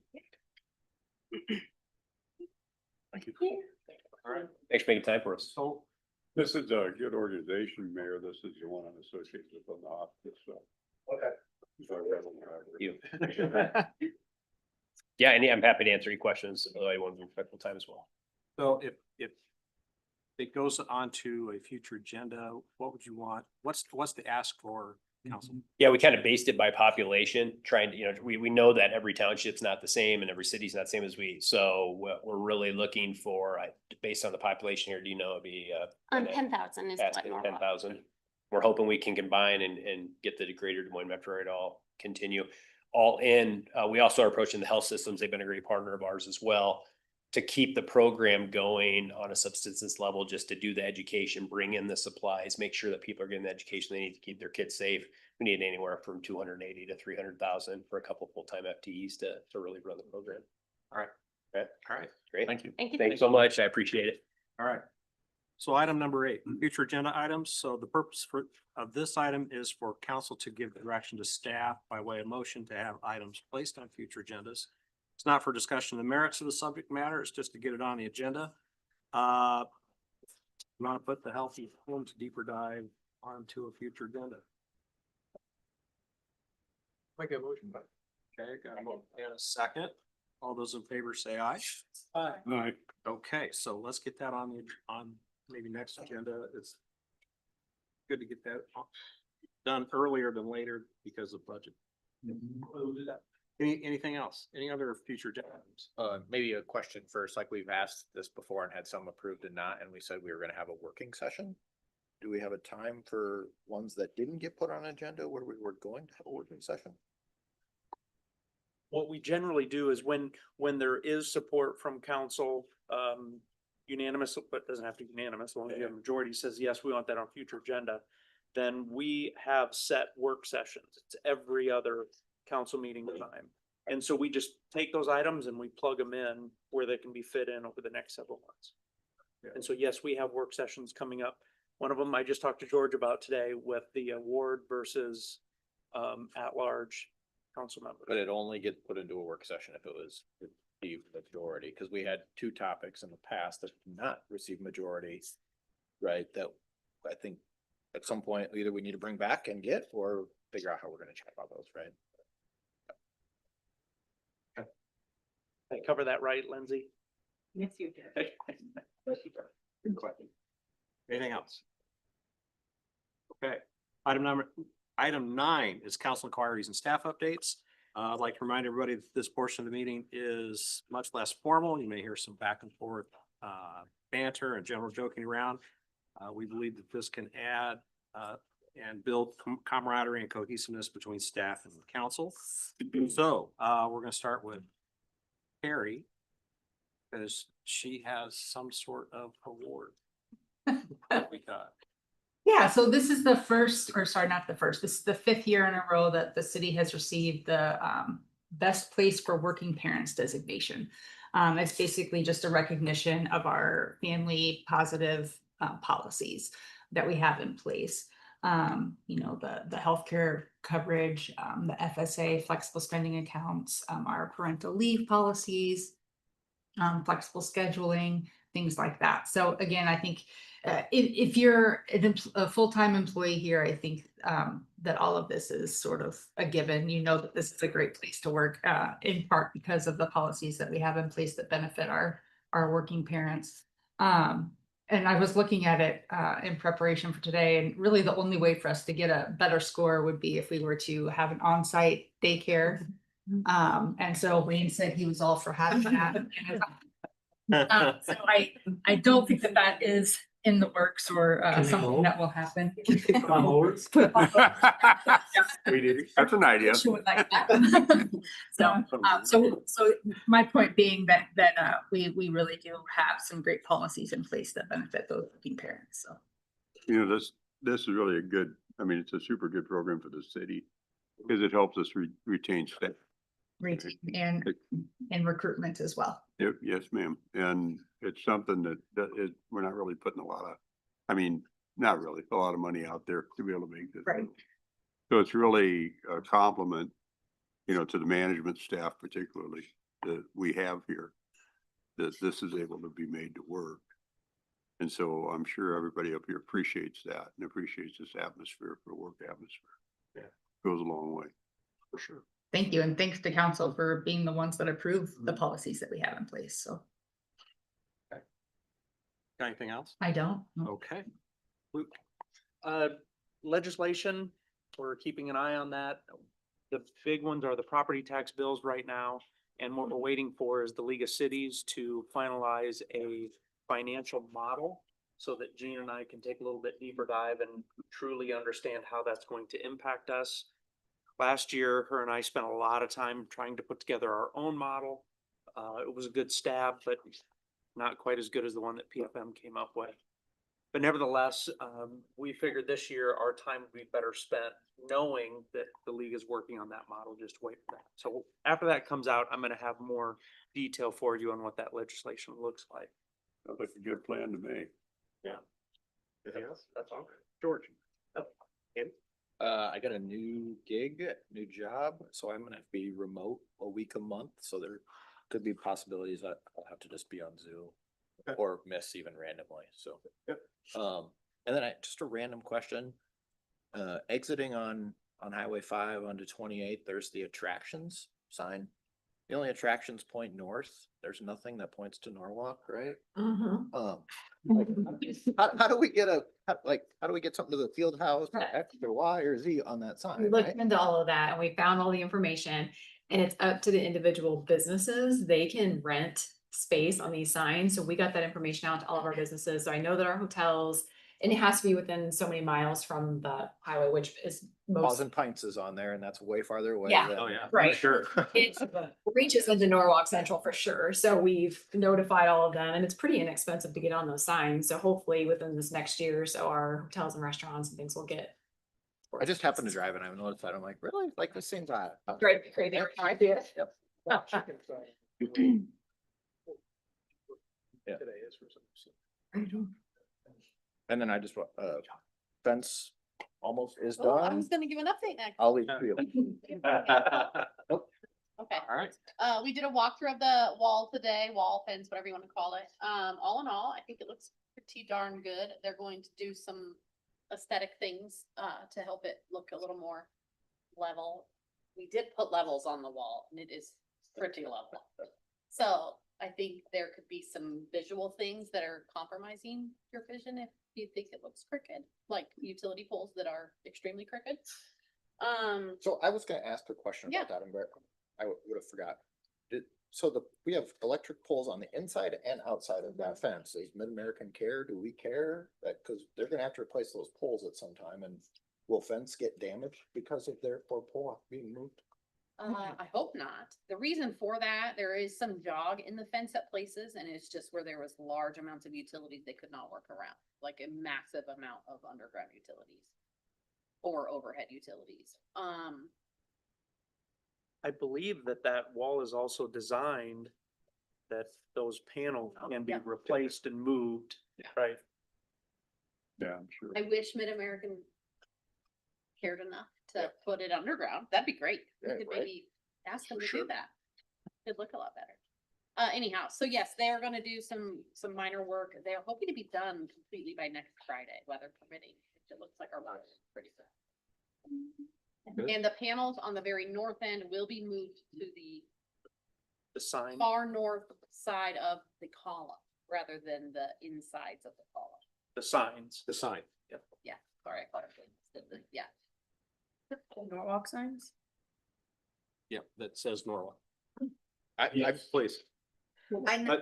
Thank you. All right. Thanks for making time for us. So this is a good organization, Mayor. This is the one I'm associated with on the office. So. Okay. You. Yeah, and I'm happy to answer any questions. I want to respectful time as well. So if it goes onto a future agenda, what would you want? What's the ask for council? Yeah, we kind of based it by population, trying to, we know that every township's not the same and every city's not the same as we. So we're really looking for, based on the population here, do you know it'd be 10,000 is what normal. 10,000. We're hoping we can combine and get the greater Des Moines metro area to all continue. All in, we also are approaching the health systems. They've been a great partner of ours as well to keep the program going on a subsistence level, just to do the education, bring in the supplies, make sure that people are getting the education they need to keep their kids safe. We need anywhere from 280 to 300,000 for a couple full-time FTEs to really run the program. All right. Okay. All right. Great. Thank you. Thank you. Thanks so much. I appreciate it. All right. So item number 8, future agenda items. So the purpose of this item is for council to give direction to staff by way of motion to have items placed on future agendas. It's not for discussion of the merits of the subject matter. It's just to get it on the agenda. You want to put the healthy homes deeper dive onto a future agenda. Make a motion, but Okay, got a motion and a second. All those in favor say aye. All right. Okay, so let's get that on maybe next agenda. It's good to get that done earlier than later because of budget. We'll do that. Anything else? Any other future items? Maybe a question first, like we've asked this before and had some approved and not, and we said we were gonna have a working session. Do we have a time for ones that didn't get put on agenda where we were going to have a working session? What we generally do is when there is support from council, unanimous, but doesn't have to be unanimous, as long as you have a majority says, yes, we want that on future agenda. Then we have set work sessions. It's every other council meeting time. And so we just take those items and we plug them in where they can be fit in over the next several months. And so, yes, we have work sessions coming up. One of them I just talked to George about today with the award versus at-large council members. But it only gets put into a work session if it was the majority, because we had two topics in the past that did not receive majority, right? That I think at some point either we need to bring back and get, or figure out how we're gonna chat about those, right? Did I cover that right, Lindsay? Yes, you did. Good question. Anything else? Okay, item 9 is council inquiries and staff updates. I'd like to remind everybody that this portion of the meeting is much less formal. You may hear some back and forth banter and general joking around. We believe that this can add and build camaraderie and cohesiveness between staff and the council. So we're going to start with Carrie, because she has some sort of award. We got. Yeah, so this is the first, or sorry, not the first, this is the 5th year in a row that the city has received the Best Place for Working Parents designation. It's basically just a recognition of our family positive policies that we have in place. You know, the healthcare coverage, the FSA, flexible spending accounts, our parental leave policies, flexible scheduling, things like that. So again, I think if you're a full-time employee here, I think that all of this is sort of a given. You know that this is a great place to work, in part because of the policies that we have in place that benefit our working parents. And I was looking at it in preparation for today, and really the only way for us to get a better score would be if we were to have an on-site daycare. And so Wayne said he was all for having that. So I don't think that is in the works or something that will happen. That's an idea. So my point being that we really do have some great policies in place that benefit those working parents, so. You know, this is really a good, I mean, it's a super good program for the city because it helps us retain staff. And recruitment as well. Yep, yes, ma'am. And it's something that we're not really putting a lot of money out there to be able to make this. Right. So it's really a compliment, you know, to the management staff particularly that we have here, that this is able to be made to work. And so I'm sure everybody up here appreciates that and appreciates this atmosphere for work atmosphere. Yeah. Goes a long way. For sure. Thank you. And thanks to council for being the ones that approve the policies that we have in place. So. Okay. Got anything else? I don't. No. Okay. Legislation, we're keeping an eye on that. The big ones are the property tax bills right now. And what we're waiting for is the League of Cities to finalize a financial model so that Jean and I can take a little bit deeper dive and truly understand how that's going to impact us. Last year, her and I spent a lot of time trying to put together our own model. It was a good stab, but not quite as good as the one that PFM came up with. But nevertheless, we figured this year our time would be better spent knowing that the league is working on that model. Just wait for that. So after that comes out, I'm going to have more detail for you on what that legislation looks like. Sounds like a good plan to me. Yeah. Anything else? That's all. George. Oh, Andy? I got a new gig, new job, so I'm gonna be remote a week a month, so there could be possibilities that I'll have to just be on Zoom. Okay. Or miss even randomly, so. Yep. And then just a random question. Exiting on Highway 5 onto 28, there's the attractions sign. The only attractions point north. There's nothing that points to Norwalk, right? Like, how do we get how do we get something to the field house, X or Y or Z on that We sign, looked right? into all of that and we found all the information and it's up to the individual businesses. They can rent space on these signs. So we got that information out to all of our businesses. So I know that our hotels, and it has to be within so many miles from the highway, which is Paws most, and Pints is on there and that's way farther away. Yeah. than- Oh, yeah. Right. Sure. it reaches into Norwalk Central for sure. So we've notified all of them and it's pretty inexpensive to get on those signs. So hopefully within this next year or so, our hotels and restaurants and things will get. I just happened to drive and I noticed that. I'm like, really? Like this seems odd. Great, crazy. idea. Yep. Yeah. Today is for some. And then I just, fence almost is Oh, I done. was gonna give an update next. I'll leave it to you. Okay. All right. We did a walkthrough of the wall today, wall fence, whatever you wanna call it. All in all, I think it looks pretty darn good. They're going to do some aesthetic things, to help it look a little more level. We did put levels on the wall and it is pretty level. So I think there could be some visual things that are compromising your vision if you think it looks crooked, like utility poles that are extremely crooked. So I was gonna ask a question Yeah. about that, and I would have forgot. We have electric poles on the inside and outside of that fence. Does Mid-American care? Do we care? That, cause they're gonna have to replace those poles at some time and will fence get damaged because of their pole being moved? I hope not. The reason for that, there is some jog in the fence at places and it's just where there was large amounts of utilities they could not work around, like a massive amount of underground utilities or overhead utilities. I believe that that wall is also designed that those panels can be Yeah. replaced and moved, right? Yeah, I'm sure. I wish Mid-American cared enough to put it underground. That'd be great. We Yeah, could right. maybe ask them For to sure. do that. It'd look a lot better. Anyhow, so yes, they are gonna do some minor work. They're hoping to be done completely by next Friday, weather permitting. It looks like our weather is pretty good. Good. And the panels on the very north end will be moved to the The sign. far north side of the column rather than the insides of the column. The signs. The sign. Yep. Yeah, sorry, I clarified. Yeah. Norwalk signs? Yep, that says Norwalk. Please. I know.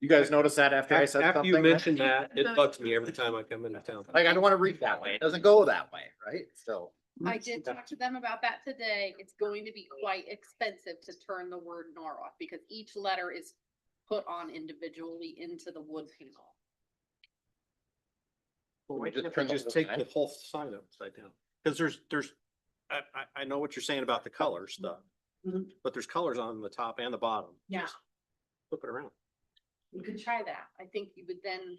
You guys notice that after I said After you something? mentioned that, it bugs me every time I come into town. Like, I don't wanna read that way. It doesn't go that way, right? So. I did talk to them about that today. It's going to be quite expensive to turn the word Norwalk because each letter is put on individually into the wood panel. Well, why Just can't turn they the just whole take sign? the whole sign upside down? Cause I know what you're saying about the color stuff, but there's colors on the top and the bottom. Yeah. Flip it around. You could try that. I think you would then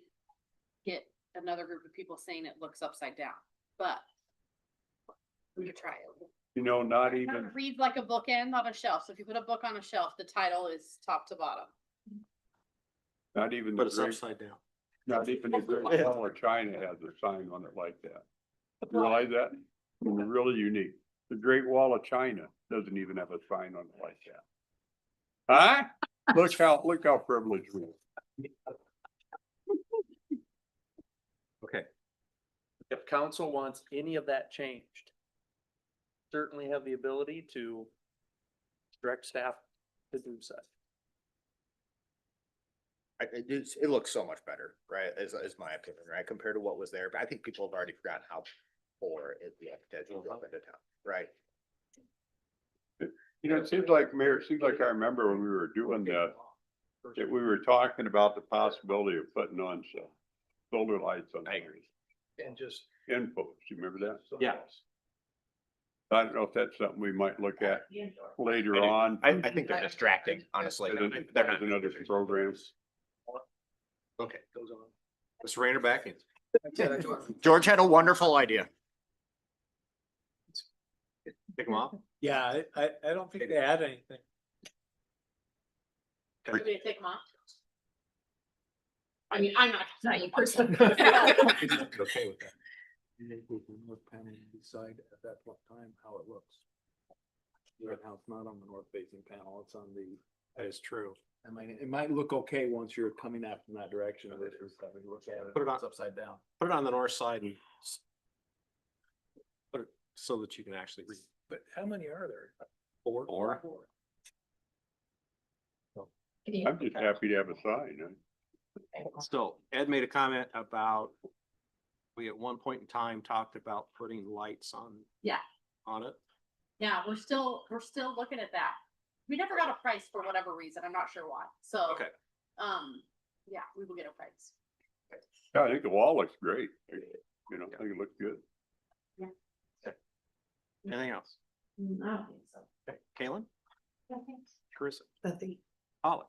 get another group of people saying it looks upside down, but we could try it. You know, not It even, reads like a bookend on a shelf. So if you put a book on a shelf, the title is top to bottom. not even But the it's great, upside down. not even the Great Wall of China has a sign on it like that. You realize that? It's really unique. The Great Wall of China doesn't even have a sign on it like that. Huh? Look how privileged we are. Okay. If council wants any of that changed, certainly have the ability to direct staff to do so. It looks so much better, right? Is my opinion, right? Compared to what was there. But I think people have already forgotten how poor is the architecture up into town, right? You know, it seems like, Mayor, it seems like I remember when we were doing that we were talking about the possibility of putting on some solar lights on. I agree. And just. Infos, you remember that? Yeah. I don't know if that's something we might look at later on. I think they're distracting, honestly. They're not. Another programs. Okay. Goes on. Mr. Rayner back in. George had a wonderful idea. Pick them off. Yeah, I don't think they had anything. Want me to take them off? I mean, I'm not you personally. Okay with that. Decide at that point in time how it looks. Right now, it's not on the north facing panel, it's on the, That is true. I mean, it might look okay once you're coming out from that direction. But if you're having to look at it, Put it on- it's upside down. Put it on the north side and put it so that you can actually read. But how many are there? Four. I'm just happy to have a sign. So Ed made a comment about, we at one point in time talked about putting lights on. Yeah. On it. Yeah, we're still looking at that. We never got a price for whatever reason. I'm not sure why. So, Okay. yeah, we will get a price. Yeah, I think the wall looks great. You know, I think it looks good. Anything else? I don't think so. Okay. Kaylin? Carissa? Nothing. Holly?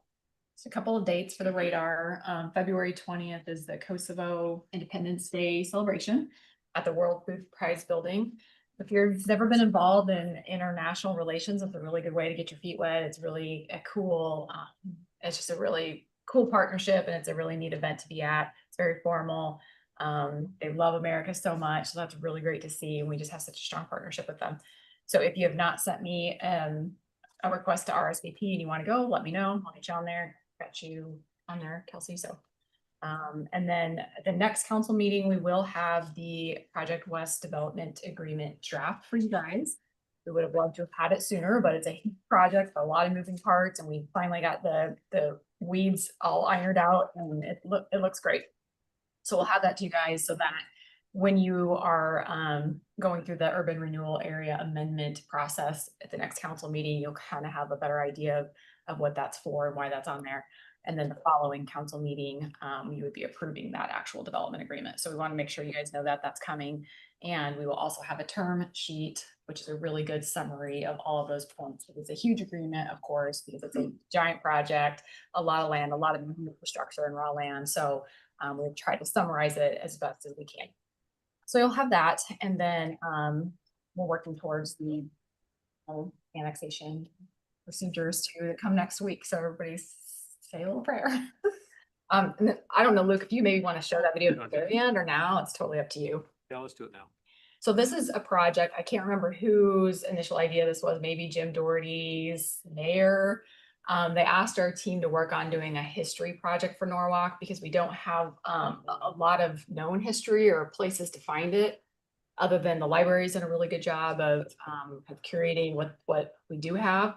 So a couple of dates for the radar. February 20th is the Kosovo Independence Day celebration at the World Food Prize Building. If you've never been involved in international relations, it's a really good way to get your feet wet. It's really a cool, it's just a really cool partnership, and it's a really neat event to be at. It's very formal. They love America so much. So that's really great to see. And we just have such a strong partnership with them. So if you have not sent me a request to RSVP and you want to go, let me know. I'll get you on there. Got you on there, Kelsey. So, and then the next council meeting, we will have the Project West Development Agreement draft for you guys. We would have loved to have had it sooner, but it's a huge project, a lot of moving parts, and we finally got the weeds all ironed out, and it looks great. So we'll have that to you guys so that when you are going through the urban renewal area amendment process at the next council meeting, you'll kind of have a better idea of what that's for and why that's on there. And then the following council meeting, you would be approving that actual development agreement. So we want to make sure you guys know that that's coming. And we will also have a term sheet, which is a really good summary of all of those points. It's a huge agreement, of course, because it's a giant project, a lot of land, a lot of infrastructure and raw land. So we'll try to summarize it as best as we can. So you'll have that, and then we're working towards the annexation procedures to come next week. So everybody say a little prayer. And then, I don't know, Luke, if you maybe want to show that video at the very end or now, it's totally up to you. Yeah, let's do it now. So this is a project, I can't remember whose initial idea this was, maybe Jim Doherty's mayor. They asked our team to work on doing a history project for Norwalk because we don't have a lot of known history or places to find it. Other than the library's done a really good job of curating what we do have.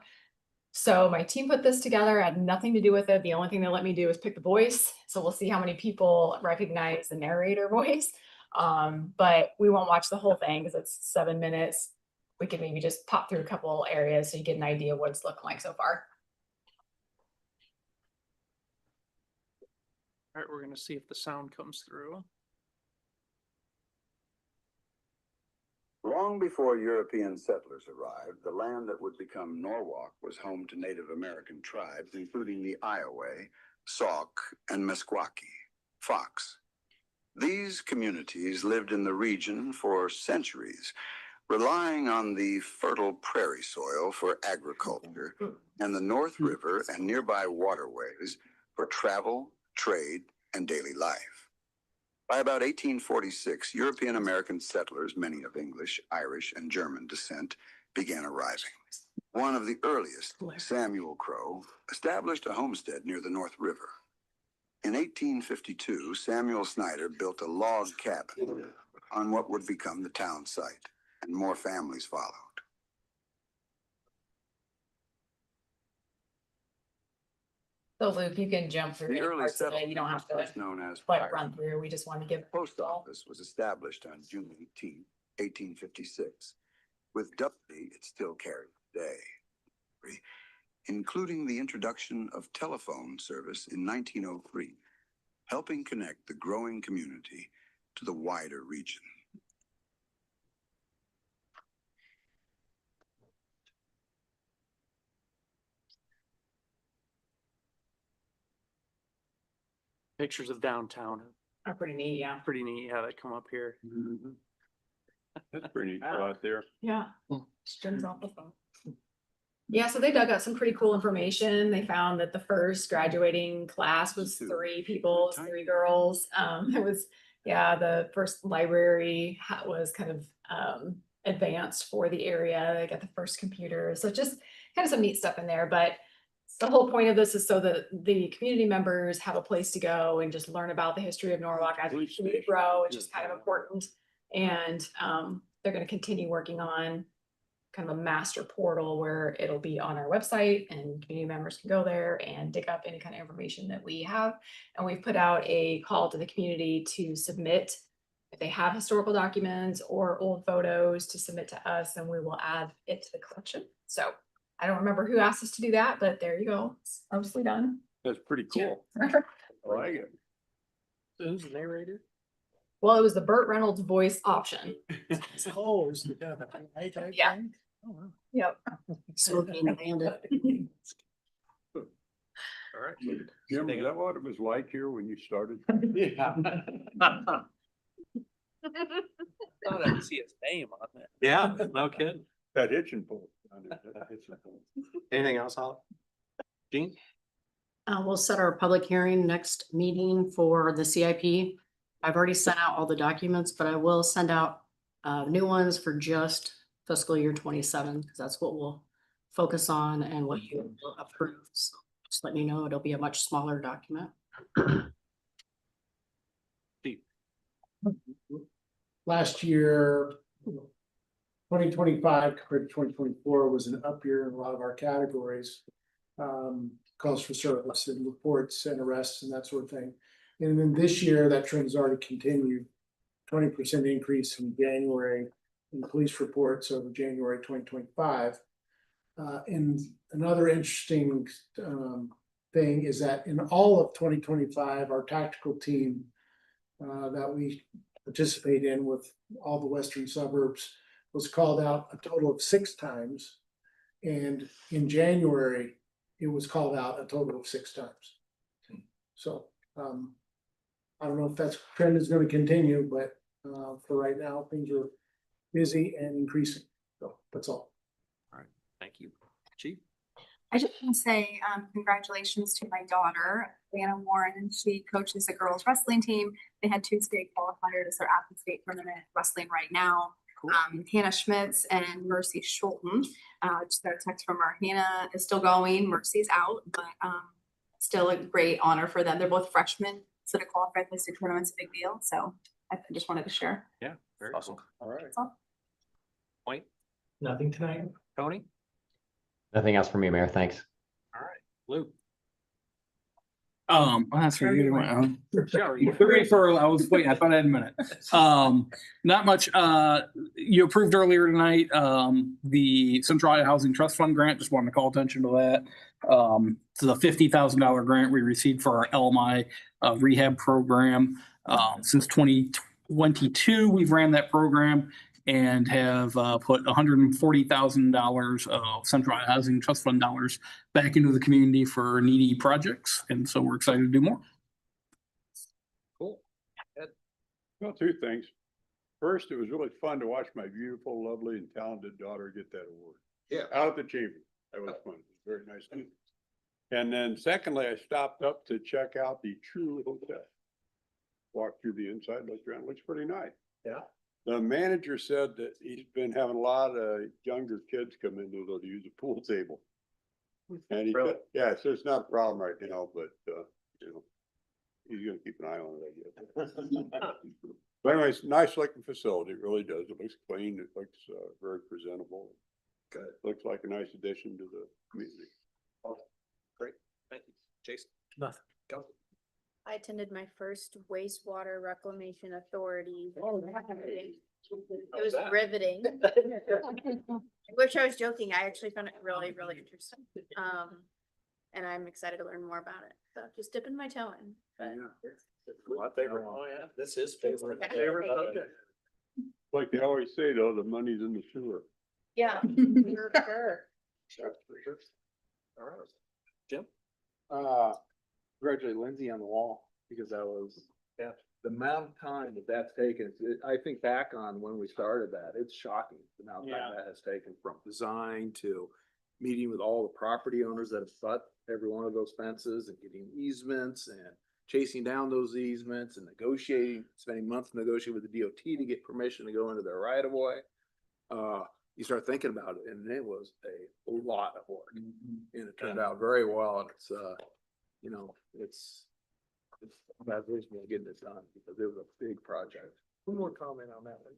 So my team put this together, had nothing to do with it. The only thing they let me do is pick the voice. So we'll see how many people recognize the narrator voice. But we won't watch the whole thing because it's 7 minutes. We could maybe just pop through a couple areas so you get an idea of what it's looking like so far. All right, we're gonna see if the sound comes through. Long before European settlers arrived, the land that would become Norwalk was home to Native American tribes, including the Iowa, Sauk, and Meskwaki, Fox. These communities lived in the region for centuries, relying on the fertile prairie soil for agriculture and the North River and nearby waterways for travel, trade, and daily life. By about 1846, European American settlers, many of English, Irish, and German descent, began arriving. One of the earliest, Samuel Crow, established a homestead near the North River. In 1852, Samuel Snyder built a log cabin on what would become the town site, and more families followed. So Luke, you can jump through The any early parts of it. settlement You don't have to was known as like run through. We just want to give. The post office was established on June 18, 1856. With Dudley, it still carried today, including the introduction of telephone service in 1903, helping connect the growing community to the wider region. Pictures of downtown. Are pretty neat, yeah. Pretty neat how they come up here. That's pretty neat spot there. Yeah. Strings off the phone. Yeah, so they dug up some pretty cool information. They found that the first graduating class was 3 people, 3 girls. It was, yeah, the first library was kind of advanced for the area. They got the first computer. So just kind of some neat stuff in there, but the whole point of this is so that the community members have a place to go and just learn about the history of Norwalk as we grow, which is kind of important. And they're going to continue working on kind of a master portal where it'll be on our website and community members can go there and dig up any kind of information that we have. And we've put out a call to the community to submit if they have historical documents or old photos to submit to us, and we will add it to the collection. So I don't remember who asked us to do that, but there you go. It's mostly done. That's pretty cool. I like it. Who's the narrator? Well, it was the Burt Reynolds voice option. Oh, it's kind of a high type Yeah. thing? Oh, wow. Yep. Smoking bandit. All right. Jim, is that what it was like here when you started? Yeah. Thought I'd see his name on it. Yeah, no kidding. That hitching pole. Anything else, Holly? Jean? We'll set our public hearing next meeting for the CIP. I've already sent out all the documents, but I will send out new ones for just fiscal year 27, because that's what we'll focus on and what you will approve. So just let me know, it'll be a much smaller document. Last year, 2025 compared to 2024 was an up year in a lot of our categories. Calls for service and reports and arrests and that sort of thing. And then this year, that trend has already continued. 20% increase in January in police reports over January 2025. And another interesting thing is that in all of 2025, our tactical team that we participate in with all the western suburbs was called out a total of 6 times. And in January, it was called out a total of 6 times. So I don't know if that trend is going to continue, but for right now, things are busy and increasing. So that's all. All right, thank you. Chief? I just want to say congratulations to my daughter, Anna Warren. She coaches the girls wrestling team. They had 2 state qualifiers. They're at the state tournament wrestling right now. Cool. Hannah Schmitz and Mercy Schulten. Just got a text from her. Hannah is still going. Mercy's out, but still a great honor for them. They're both freshmen, so to qualify for the state tournament's a big deal. So I just wanted to share. Yeah, very awesome. All right. That's all. Point? Nothing tonight. Tony? Nothing else from me, Mayor. Thanks. All right, Luke? That's for you. Sorry. I was waiting. I thought I had a minute. Not much. You approved earlier tonight, the Central Iowa Housing Trust Fund grant. Just wanted to call attention to that. It's a $50,000 grant we received for our LMI rehab program. Since 2022, we've ran that program and have put $140,000 of Central Iowa Housing Trust Fund dollars back into the community for needy projects. And so we're excited to do more. Cool. Well, 2 things. First, it was really fun to watch my beautiful, lovely, and talented daughter get that award. Yeah. Out at the chamber. That was fun. It was very nice. And then secondly, I stopped up to check out the True Hotel. Walked through the inside, looked around, looks pretty nice. Yeah. The manager said that he's been having a lot of younger kids come in there to use a pool table. And he said, yeah, so it's not a problem right now, but you know, he's gonna keep an eye on it, I guess. But anyways, nice looking facility, it really does. It looks clean, it looks very presentable. Good. Looks like a nice addition to the community. Great, thank you. Jason? Nothing. Go. I attended my first wastewater reclamation authority. It was riveting. I wish I was joking. I actually found it really, really interesting. And I'm excited to learn more about it. So just dipping my toe in. But My favorite. Oh, yeah, this is favorite. Okay. Favorite subject. Like they always say though, the money's in the sewer. yeah, for sure. All right. Jim? Congratulate Lindsay on the wall, because that was, yeah, the amount of time that that's taken. I think back on when we started that, it's shocking the amount of time that has taken from design to meeting with all the property owners that have cut every one of those fences and getting easements and chasing down those easements and negotiating, spending months negotiating with the DOT to get permission to go into their right of way. you start thinking about it, and it was a lot of work. And it turned out very well, and it's, you know, it's bad vision of getting it done, because it was a big project. One more comment on that one,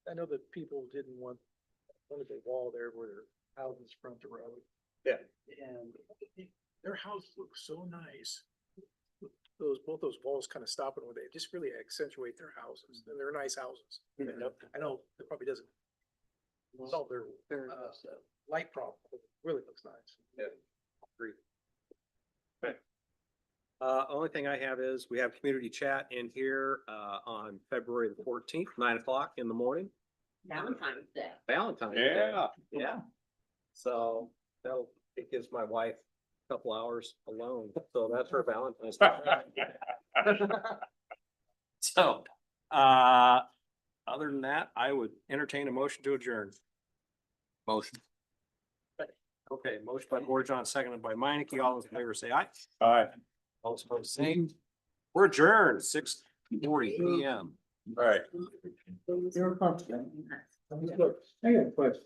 I know that people didn't want the wall there where their houses front the road. Yeah. And their house looks so nice. Both those walls kind of stop it where they just really accentuate their houses, and they're nice houses. And I know it probably doesn't solve their light problem, but it really looks nice. Yeah. Agreed. Only thing I have is we have community chat in here, on February the 14th, 9 o'clock in the morning. Valentine's Day. Valentine's Day. Yeah. So it gives my wife a couple hours alone. So that's her Valentine's Day. So, other than that, I would entertain a motion to adjourn. Motion. Okay, motion by Borjon, seconded by Meineke. All those in favor say aye. Aye. All those opposed, same. We're adjourned, 6:40 PM. All right. I got a question.